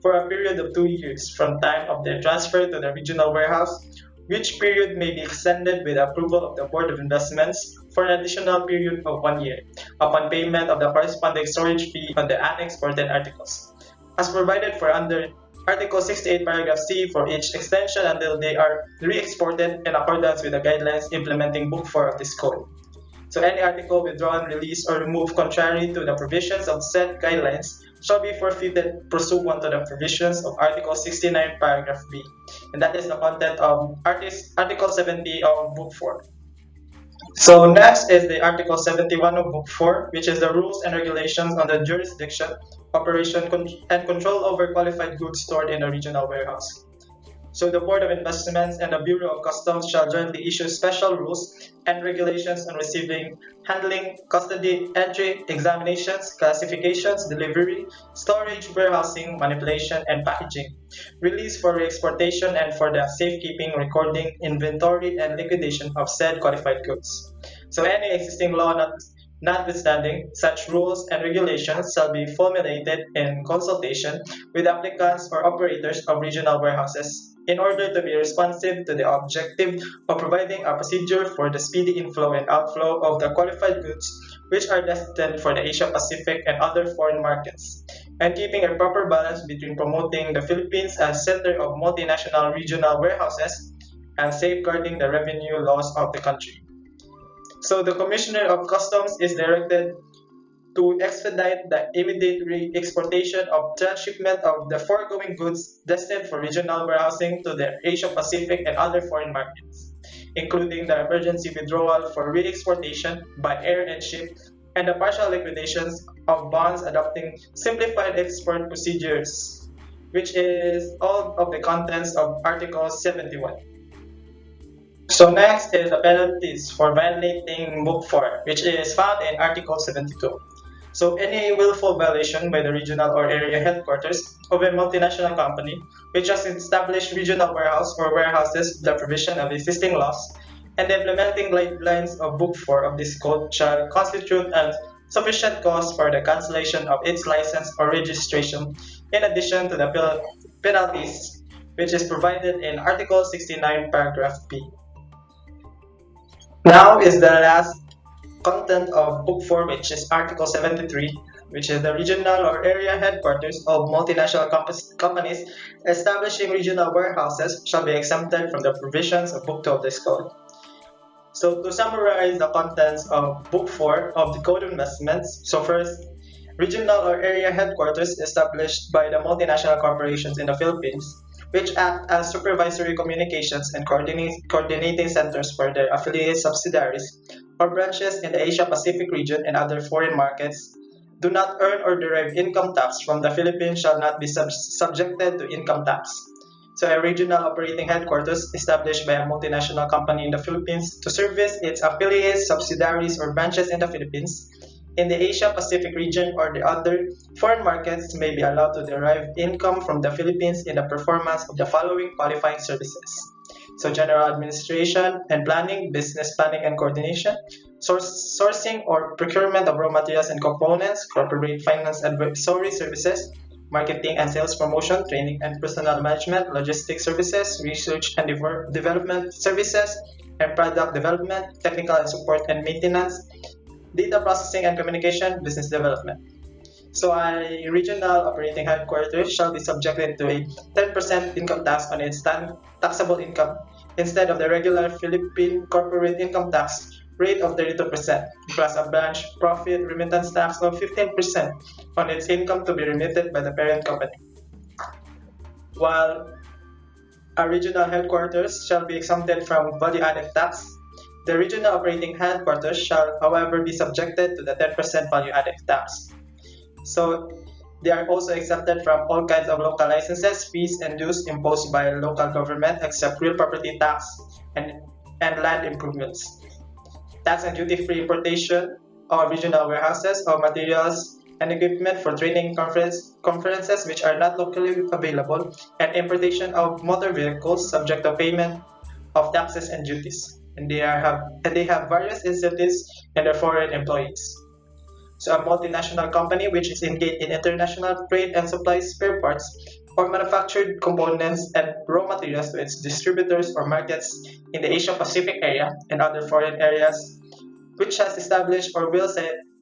for a period of 2 years from time of their transfer to the regional warehouse, which period may be extended with approval of the Board of Investments for an additional period of 1 year, upon payment of the corresponding storage fee on the annexed imported articles, as provided for under Article 68, Paragraph C for each extension until they are re-exported in accordance with the guidelines implementing Book 4 of this code. So any article withdrawn, released, or removed contrary to the provisions of said guidelines shall be forfeited pursuant to the provisions of Article 69, Paragraph B. And that is the content of Article 70 of Book 4. So next is the Article 71 of Book 4, which is the rules and regulations on the jurisdiction, operation, and control over qualified goods stored in a regional warehouse. So the Board of Investments and the Bureau of Customs shall jointly issue special rules and regulations on receiving, handling, custody, entry, examinations, classifications, delivery, storage, warehousing, manipulation, and packaging, release for re-exportation, and for the safekeeping, recording, inventory, and liquidation of said qualified goods. So any existing law notwithstanding, such rules and regulations shall be formulated in consultation with applicants or operators of regional warehouses in order to be responsive to the objective of providing a procedure for the speedy inflow and outflow of the qualified goods which are destined for the Asia Pacific and other foreign markets, and keeping a proper balance between promoting the Philippines as center of multinational regional warehouses and safeguarding the revenue laws of the country. So the Commissioner of Customs is directed to expedite the immediate re-exportation of transshipment of the foregoing goods destined for regional warehousing to the Asia Pacific and other foreign markets, including the emergency withdrawal for re-exportation by air and ship, and the partial liquidations of bonds adopting simplified export procedures, which is all of the contents of Article 71. So next is the penalties for violating Book 4, which is found in Article 72. So any willful violation by the regional or area headquarters of a multinational company which has established regional warehouse or warehouses, the provision of existing laws, and the implementing guidelines of Book 4 of this code shall constitute a sufficient cause for the cancellation of its license or registration, in addition to the penalties which is provided in Article 69, paragraph B. Now is the last content of Book 4, which is Article 73, which is the regional or area headquarters of multinational companies establishing regional warehouses shall be exempted from the provisions of Book 2 of this code. So to summarize the contents of Book 4 of the Code of Investments, so first, regional or area headquarters established by the multinational corporations in the Philippines, which act as supervisory communications and coordinating centers for their affiliate subsidiaries or branches in the Asia Pacific region and other foreign markets, do not earn or derive income tax from the Philippines shall not be subjected to income tax. So a regional operating headquarters established by a multinational company in the Philippines to service its affiliates, subsidiaries, or branches in the Philippines, in the Asia Pacific region or the other foreign markets may be allowed to derive income from the Philippines in the performance of the following qualifying services. So general administration and planning, business planning and coordination, sourcing or procurement of raw materials and components, corporate finance advisory services, marketing and sales promotion, training and personnel management, logistics services, research and development services, and product development, technical and support and maintenance, data processing and communication, business development. So a regional operating headquarters shall be subjected to a 10% income tax on its taxable income instead of the regular Philippine corporate income tax rate of 32%, plus a branch profit remittance tax of 15% on its income to be remitted by the parent company. While a regional headquarters shall be exempted from value-added tax, the regional operating headquarters shall, however, be subjected to the 10% value-added tax. So they are also exempted from all kinds of local licenses, fees, and dues imposed by local government except real property tax and land improvements. Tax and duty-free importation of regional warehouses of materials and equipment for training conferences which are not locally available, and importation of motor vehicles subject to payment of taxes and duties. And they have various incentives in their foreign employees. So a multinational company which is engaged in international trade and supplies spare parts or manufactured components and raw materials to its distributors or markets in the Asia Pacific area and other foreign areas, which has established or will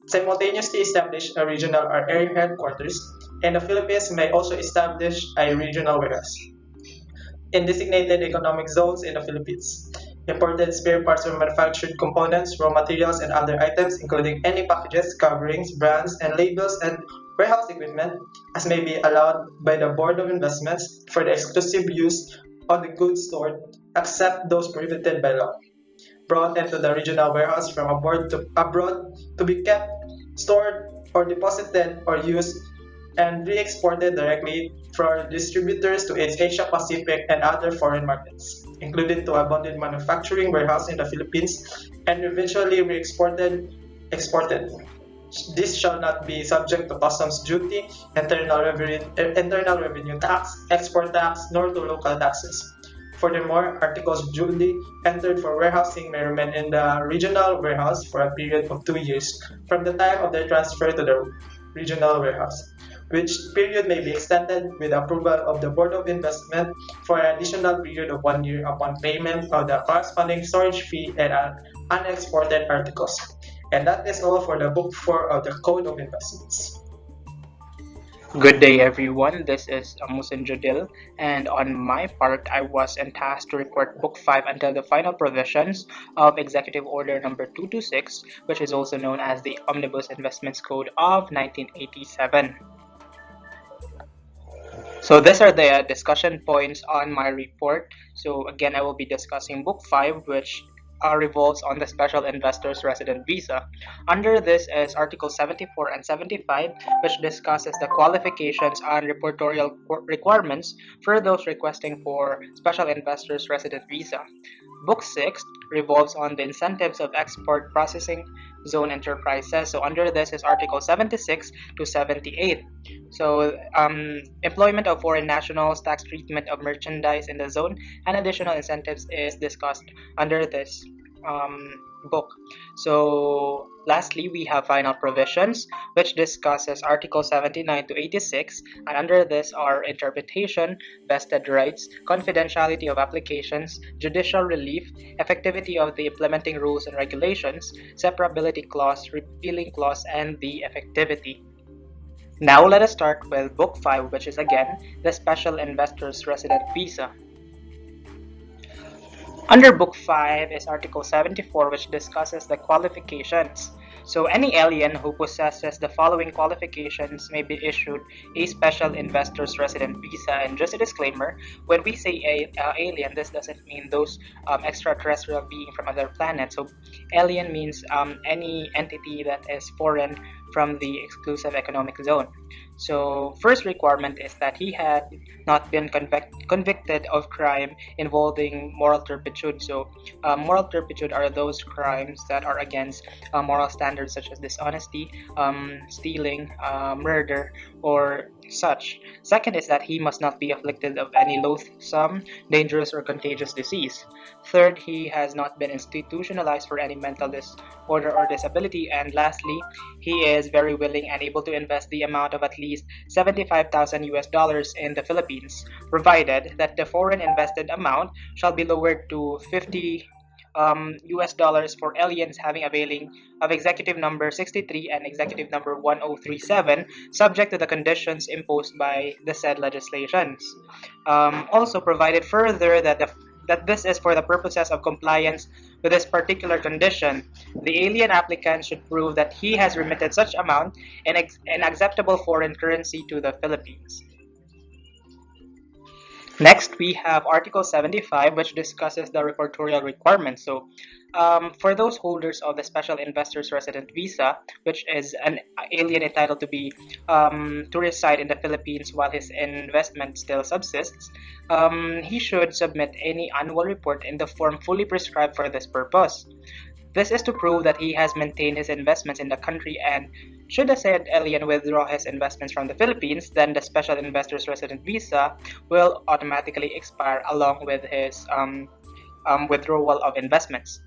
simultaneously establish a regional or area headquarters in the Philippines, may also establish a regional warehouse in designated economic zones in the Philippines. Imported spare parts or manufactured components, raw materials, and other items, including any packages, coverings, brands, and labels, and warehouse equipment, as may be allowed by the Board of Investments for the exclusive use of the goods stored, except those prohibited by law. brought into the regional warehouse from abroad to be kept, stored, or deposited or used and re-exported directly for distributors to its Asia Pacific and other foreign markets, including to abundant manufacturing warehouse in the Philippines and eventually exported. This shall not be subject to customs duty, internal revenue tax, export tax, nor to local taxes. Furthermore, articles duly entered for warehousing may remain in the regional warehouse for a period of 2 years from the time of their transfer to the regional warehouse, which period may be extended with approval of the Board of Investment for an additional period of 1 year upon payment of the corresponding storage fee and unexported articles. And that is all for the Book 4 of the Code of Investments. Good day, everyone. This is Musin Judil, and on my part, I was tasked to report Book 5 until the final provisions of Executive Order Number 226, which is also known as the Omnibus Investments Code of 1987. So these are the discussion points on my report. So again, I will be discussing Book 5, which revolves on the Special Investors Resident Visa. Under this is Article 74 and 75, which discusses the qualifications and reportorial requirements for those requesting for Special Investors Resident Visa. Book 6 revolves on the incentives of export processing zone enterprises. So under this is Article 76 to 78. So employment of foreign nationals, tax treatment of merchandise in the zone, and additional incentives is discussed under this book. So lastly, we have final provisions, which discusses Article 79 to 86, and under this are interpretation, vested rights, confidentiality of applications, judicial relief, effectivity of the implementing rules and regulations, separability clause, repealing clause, and the effectivity. Now let us start with Book 5, which is again the Special Investors Resident Visa. Under Book 5 is Article 74, which discusses the qualifications. So any alien who possesses the following qualifications may be issued a Special Investors Resident Visa. And just a disclaimer, when we say alien, this doesn't mean those extraterrestrial being from other planets. So alien means any entity that is foreign from the exclusive economic zone. So first requirement is that he had not been convicted of crime involving moral turpitude. So moral turpitude are those crimes that are against moral standards such as dishonesty, stealing, murder, or such. Second is that he must not be afflicted of any loathsome, dangerous, or contagious disease. Third, he has not been institutionalized for any mental disorder or disability. And lastly, he is very willing and able to invest the amount of at least $75,000 in the Philippines, provided that the foreign invested amount shall be lowered to $50 for aliens having availing of Executive Number 63 and Executive Number 1037, subject to the conditions imposed by the said legislations. Also provided further that this is for the purposes of compliance with this particular condition. The alien applicant should prove that he has remitted such amount in acceptable foreign currency to the Philippines. Next, we have Article 75, which discusses the reportorial requirements. So, for those holders of the Special Investors Resident Visa, which is an alien entitled to reside in the Philippines while his investment still subsists, he should submit any annual report in the form fully prescribed for this purpose. This is to prove that he has maintained his investments in the country, and should the said alien withdraw his investments from the Philippines, then the Special Investors Resident Visa will automatically expire along with his withdrawal of investments.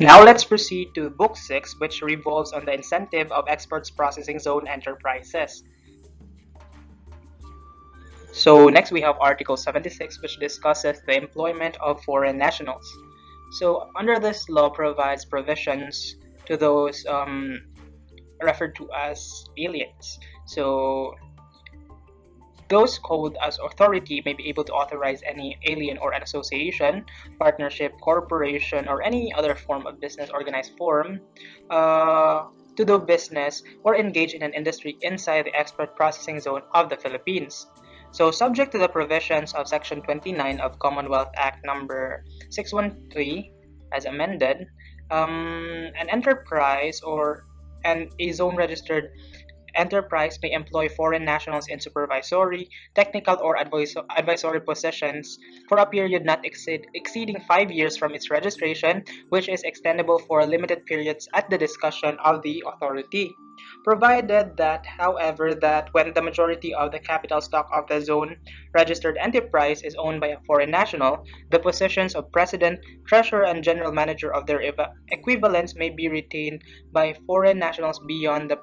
Now let's proceed to Book 6, which revolves on the incentive of exports processing zone enterprises. So next we have Article 76, which discusses the employment of foreign nationals. So under this law provides provisions to those referred to as aliens. So those called as authority may be able to authorize any alien or an association, partnership, corporation, or any other form of business organized form to do business or engage in an industry inside the export processing zone of the Philippines. So subject to the provisions of Section 29 of Commonwealth Act number 613 as amended, an enterprise or a zone registered enterprise may employ foreign nationals in supervisory, technical, or advisory positions for a period not exceeding 5 years from its registration, which is extendable for limited periods at the discretion of the authority. Provided that, however, that when the majority of the capital stock of the zone registered enterprise is owned by a foreign national, the positions of president, treasurer, and general manager of their equivalents may be retained by foreign nationals beyond the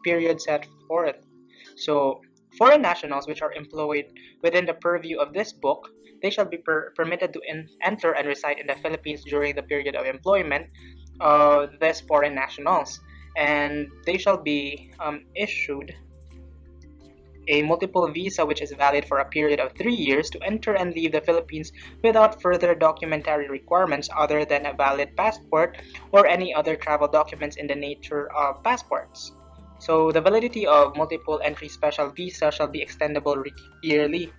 period set forth. So, foreign nationals which are employed within the purview of this book, they shall be permitted to enter and reside in the Philippines during the period of employment of these foreign nationals, and they shall be issued a multiple visa which is valid for a period of 3 years to enter and leave the Philippines without further documentary requirements other than a valid passport or any other travel documents in the nature of passports. So the validity of multiple entry special visa shall be extendable yearly.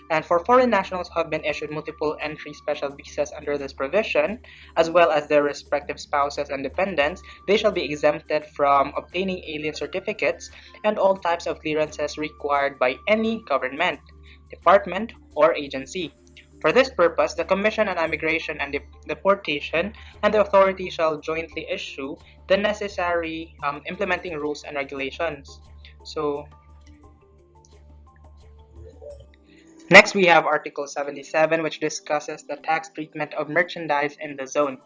And for foreign nationals who have been issued multiple entry special visas under this provision, as well as their respective spouses and dependents, they shall be exempted from obtaining alien certificates and all types of clearances required by any government, department, or agency. For this purpose, the Commission on Immigration and Deportation and the authority shall jointly issue the necessary implementing rules and regulations. So, next, we have Article 77, which discusses the tax treatment of merchandise in the zone.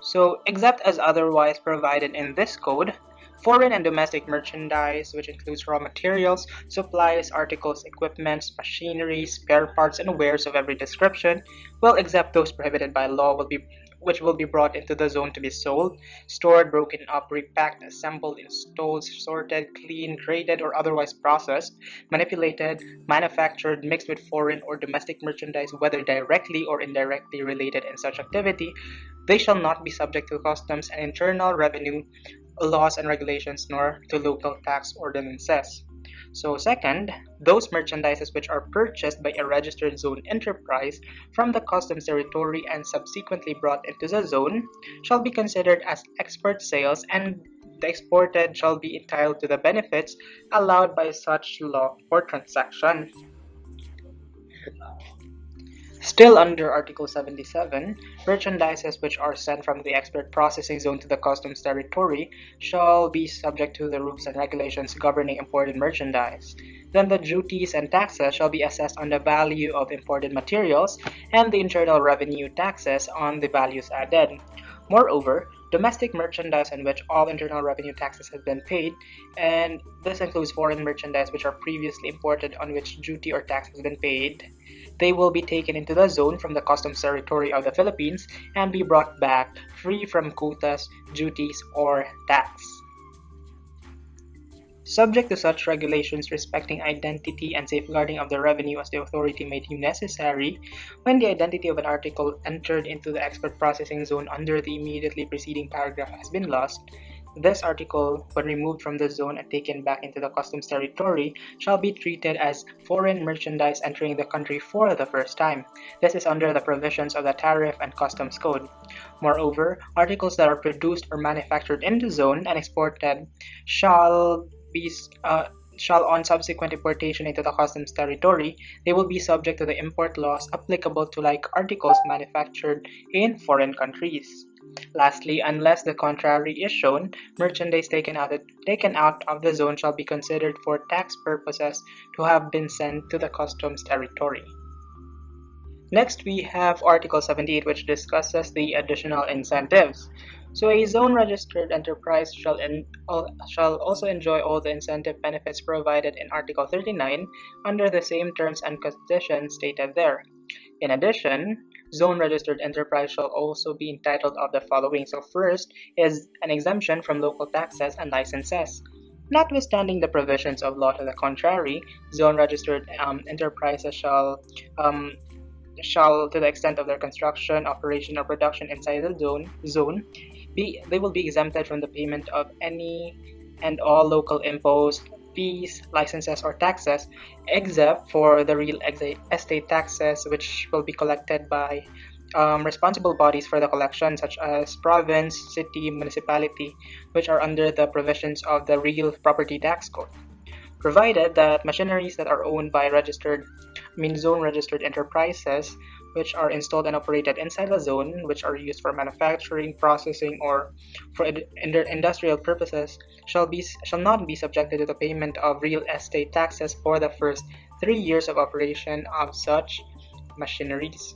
So, except as otherwise provided in this code, foreign and domestic merchandise, which includes raw materials, supplies, articles, equipments, machinery, spare parts, and wares of every description, well, except those prohibited by law, which will be brought into the zone to be sold, stored, broken up, repacked, assembled, installed, sorted, cleaned, graded, or otherwise processed, manipulated, manufactured, mixed with foreign or domestic merchandise, whether directly or indirectly related in such activity, they shall not be subject to customs and internal revenue laws and regulations, nor to local tax ordinances. So second, those merchandises which are purchased by a registered zone enterprise from the customs territory and subsequently brought into the zone shall be considered as export sales, and the exported shall be entitled to the benefits allowed by such law or transaction. Still under Article 77, merchandises which are sent from the export processing zone to the customs territory shall be subject to the rules and regulations governing imported merchandise. Then the duties and taxes shall be assessed on the value of imported materials and the internal revenue taxes on the values added. Moreover, domestic merchandise on which all internal revenue taxes have been paid, and this includes foreign merchandise which are previously imported on which duty or tax has been paid, they will be taken into the zone from the customs territory of the Philippines and be brought back free from quotas, duties, or tax. Subject to such regulations respecting identity and safeguarding of the revenue as the authority may deem necessary, when the identity of an article entered into the export processing zone under the immediately preceding paragraph has been lost, this article, when removed from the zone and taken back into the customs territory, shall be treated as foreign merchandise entering the country for the first time. This is under the provisions of the Tariff and Customs Code. Moreover, articles that are produced or manufactured in the zone and exported shall on subsequent importation into the customs territory, they will be subject to the import laws applicable to like articles manufactured in foreign countries. Lastly, unless the contrary is shown, merchandise taken out of the zone shall be considered for tax purposes to have been sent to the customs territory. Next, we have Article 78, which discusses the additional incentives. So a zone-registered enterprise shall also enjoy all the incentive benefits provided in Article 39 under the same terms and conditions stated there. In addition, zone-registered enterprise shall also be entitled of the following. So first is an exemption from local taxes and licenses. Notwithstanding the provisions of law to the contrary, zone-registered enterprises shall, to the extent of their construction, operation, or production inside the zone, they will be exempted from the payment of any and all local imposed fees, licenses, or taxes, except for the real estate taxes, which will be collected by responsible bodies for the collection, such as province, city, municipality, which are under the provisions of the Real Property Tax Code, provided that machineries that are owned by zone registered enterprises, which are installed and operated inside the zone, which are used for manufacturing, processing, or for industrial purposes, shall not be subjected to the payment of real estate taxes for the first 3 years of operation of such machineries.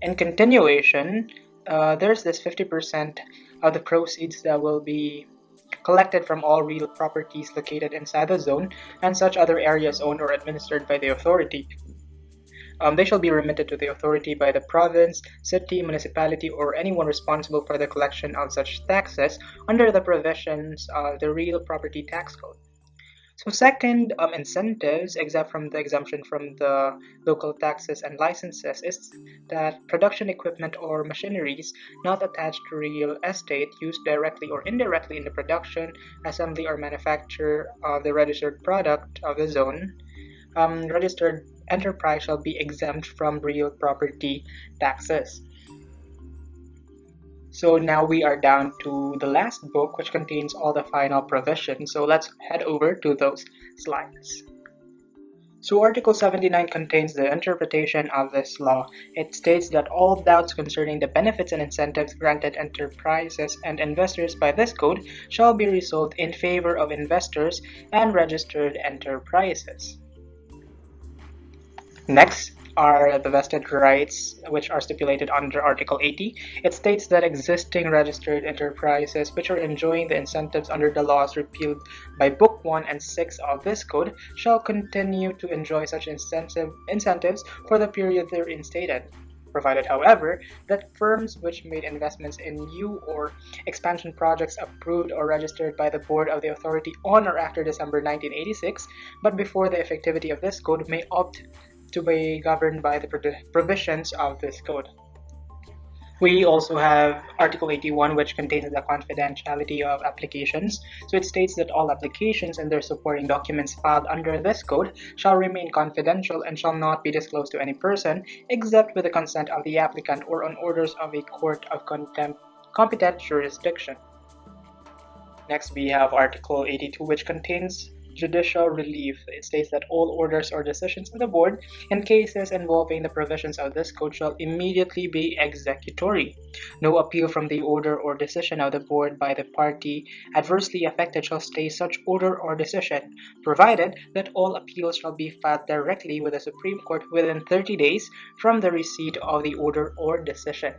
In continuation, there's this 50% of the proceeds that will be collected from all real properties located inside the zone and such other areas owned or administered by the authority. They shall be remitted to the authority by the province, city, municipality, or anyone responsible for the collection of such taxes under the provisions of the Real Property Tax Code. So second, incentives, except from the exemption from the local taxes and licenses, is that production equipment or machineries not attached to real estate used directly or indirectly in the production, assembly, or manufacture of the registered product of the zone, registered enterprise shall be exempt from real property taxes. So now we are down to the last book, which contains all the final provisions. So let's head over to those slides. So Article 79 contains the interpretation of this law. It states that all doubts concerning the benefits and incentives granted enterprises and investors by this code shall be resolved in favor of investors and registered enterprises. Next are the vested rights, which are stipulated under Article 80. It states that existing registered enterprises which are enjoying the incentives under the laws repealed by Book 1 and 6 of this code shall continue to enjoy such incentives for the period therein stated, provided, however, that firms which made investments in new or expansion projects approved or registered by the Board of the Authority on or after December 1986, but before the effectivity of this code, may opt to be governed by the provisions of this code. We also have Article 81, which contains the confidentiality of applications. So it states that all applications and their supporting documents filed under this code shall remain confidential and shall not be disclosed to any person except with the consent of the applicant or on orders of a court of competent jurisdiction. Next, we have Article 82, which contains judicial relief. It states that all orders or decisions of the board in cases involving the provisions of this code shall immediately be executory. No appeal from the order or decision of the board by the party adversely affected shall stay such order or decision, provided that all appeals shall be filed directly with the Supreme Court within 30 days from the receipt of the order or decision.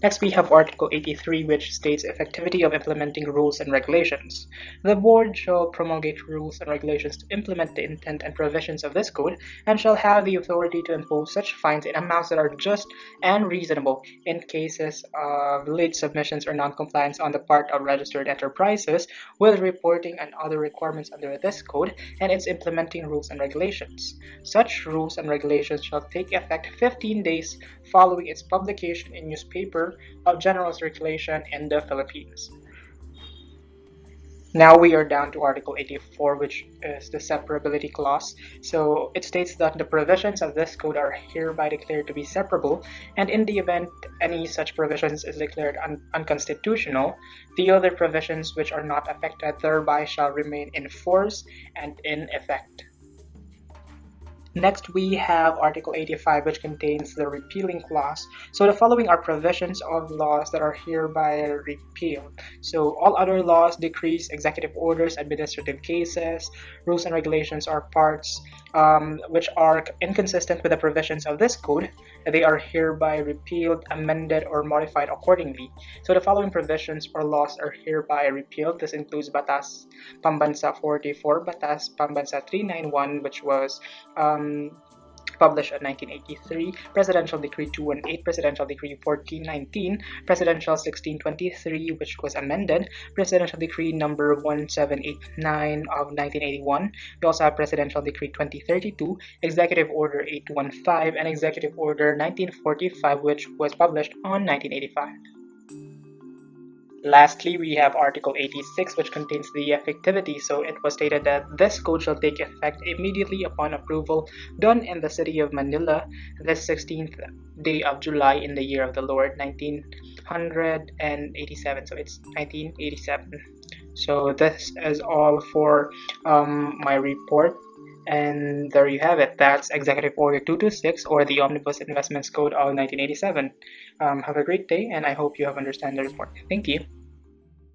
Next, we have Article 83, which states effectivity of implementing rules and regulations. The board shall promulgate rules and regulations to implement the intent and provisions of this code and shall have the authority to impose such fines in amounts that are just and reasonable in cases of late submissions or non-compliance on the part of registered enterprises with reporting and other requirements under this code and its implementing rules and regulations. Such rules and regulations shall take effect 15 days following its publication in newspaper of general circulation in the Philippines. Now we are down to Article 84, which is the separability clause. So it states that the provisions of this code are hereby declared to be separable, and in the event any such provisions is declared unconstitutional, the other provisions which are not affected thereby shall remain in force and in effect. Next, we have Article 85, which contains the repealing clause. So the following are provisions of laws that are hereby repealed. So all other laws, decrees, executive orders, administrative cases, rules and regulations are parts which are inconsistent with the provisions of this code. They are hereby repealed, amended, or modified accordingly. So the following provisions or laws are hereby repealed. This includes Batas Pambansa 44, Batas Pambansa 391, which was published in 1983, Presidential Decree 218, Presidential Decree 1419, Presidential 1623, which was amended, Presidential Decree number 1789 of 1981. We also have Presidential Decree 2032, Executive Order 815, and Executive Order 1945, which was published on 1985. Lastly, we have Article 86, which contains the effectivity. So it was stated that this code shall take effect immediately upon approval done in the city of Manila this 16th day of July in the year of the Lord 1987. So it's 1987. So this is all for my report. And there you have it. That's Executive Order 226, or the Omnibus Investments Code of 1987. Have a great day, and I hope you have understand the report. Thank you.